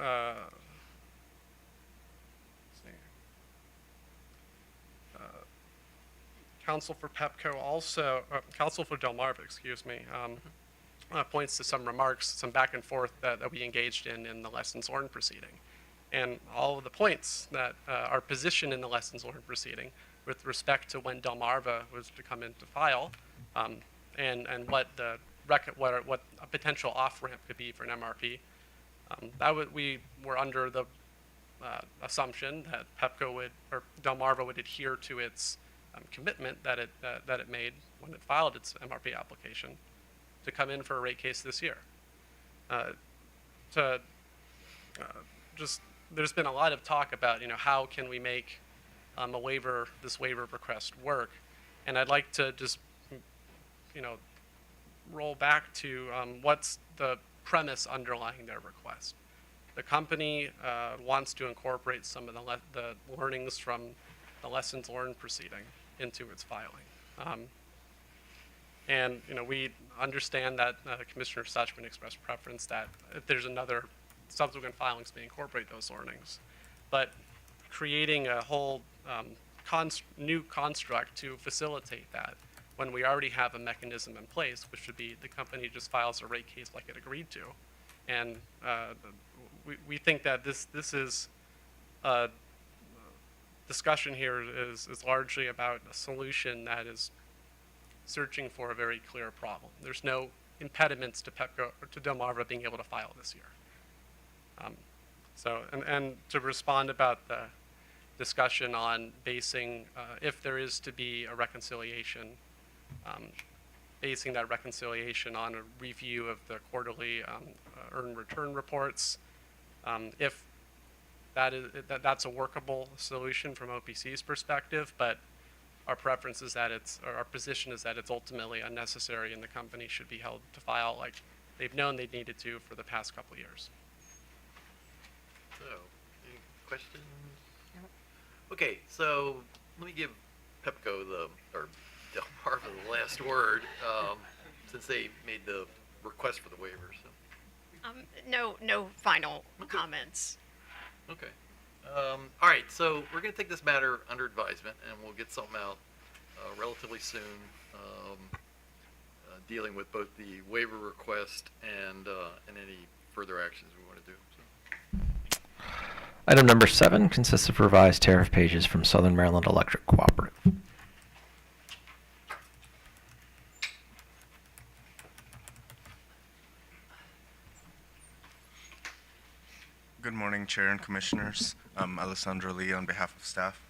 Counsel for Pepco also, Counsel for Delmarva, excuse me, points to some remarks, some back and forth that we engaged in the lessons learned proceeding. And all of the points that our position in the lessons learned proceeding with respect to when Delmarva was to come in to file, and what what a potential off-ramp could be for an MRP. We were under the assumption that Pepco would, or Delmarva would adhere to its commitment that it made when it filed its MRP application to come in for a rate case this year. There's been a lot of talk about how can we make this waiver request work, and I'd like to just roll back to what's the premise underlying their request. The company wants to incorporate some of the learnings from the lessons learned proceeding into its filing. And we understand that Commissioner Suchman expressed preference that if there's another subsequent filings may incorporate those learnings. But creating a whole new construct to facilitate that when we already have a mechanism in place, which would be the company just files a rate case like it agreed to. And we think that this is discussion here is largely about a solution that is searching for a very clear problem. There's no impediments to Pepco or to Delmarva being able to file this year. And to respond about the discussion on basing, if there is to be a reconciliation, basing that reconciliation on a review of the quarterly earned return reports, if that's a workable solution from OPC's perspective, but our preference is that our position is that it's ultimately unnecessary and the company should be held to file like they've known they needed to for the past couple of years. So, any questions? Okay, so let me give Pepco or Delmarva the last word, since they made the request for the waiver. So. No final comments. Okay. All right, so we're going to take this matter under advisement, and we'll get something out relatively soon, dealing with both the waiver request and any further actions we want to do. So. Item number 7 consists of revised tariff pages from Southern Maryland Electric Cooperative. Good morning, Chair and Commissioners. I'm Alessandro Lee on behalf of staff.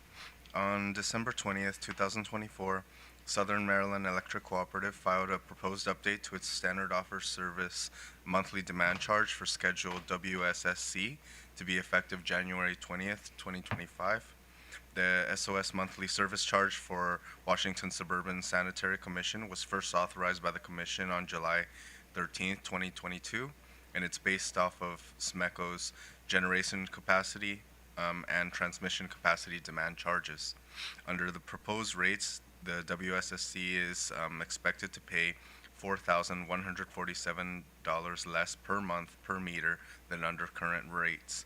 On December 20th, 2024, Southern Maryland Electric Cooperative filed a proposed update to its standard offer service monthly demand charge for Schedule WSSC to be effective January 20th, 2025. The SOS monthly service charge for Washington Suburban Sanitary Commission was first authorized by the Commission on July 13th, 2022, and it's based off of SMECO's generation capacity and transmission capacity demand charges. Under the proposed rates, the WSSC is expected to pay $4,147 less per month per meter than under current rates.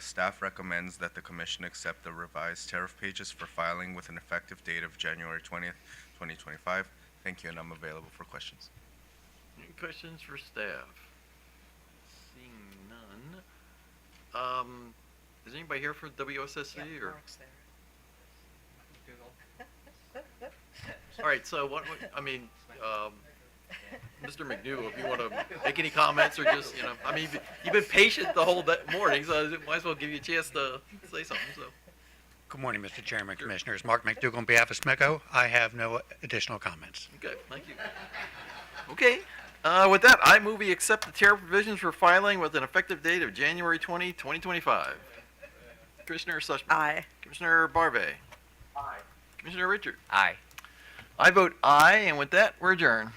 Staff recommends that the Commission accept the revised tariff pages for filing with an effective date of January 20th, 2025. Thank you, and I'm available for questions. Any questions for staff? Seeing none. Is anybody here from WSSC or? All right, so Mr. McNew, if you want to make any comments or just, I mean, you've been patient the whole morning, so I might as well give you a chance to say something, so. Good morning, Mr. Chairman, Commissioners. Mark McDougall on behalf of SMECO. I have no additional comments. Okay, thank you. Okay, with that, I move we accept the tariff provisions for filing with an effective date of January 20, 2025. Commissioner Sushman. Aye. Commissioner Barve. Aye. Commissioner Richard. Aye. I vote aye, and with that, we're adjourned.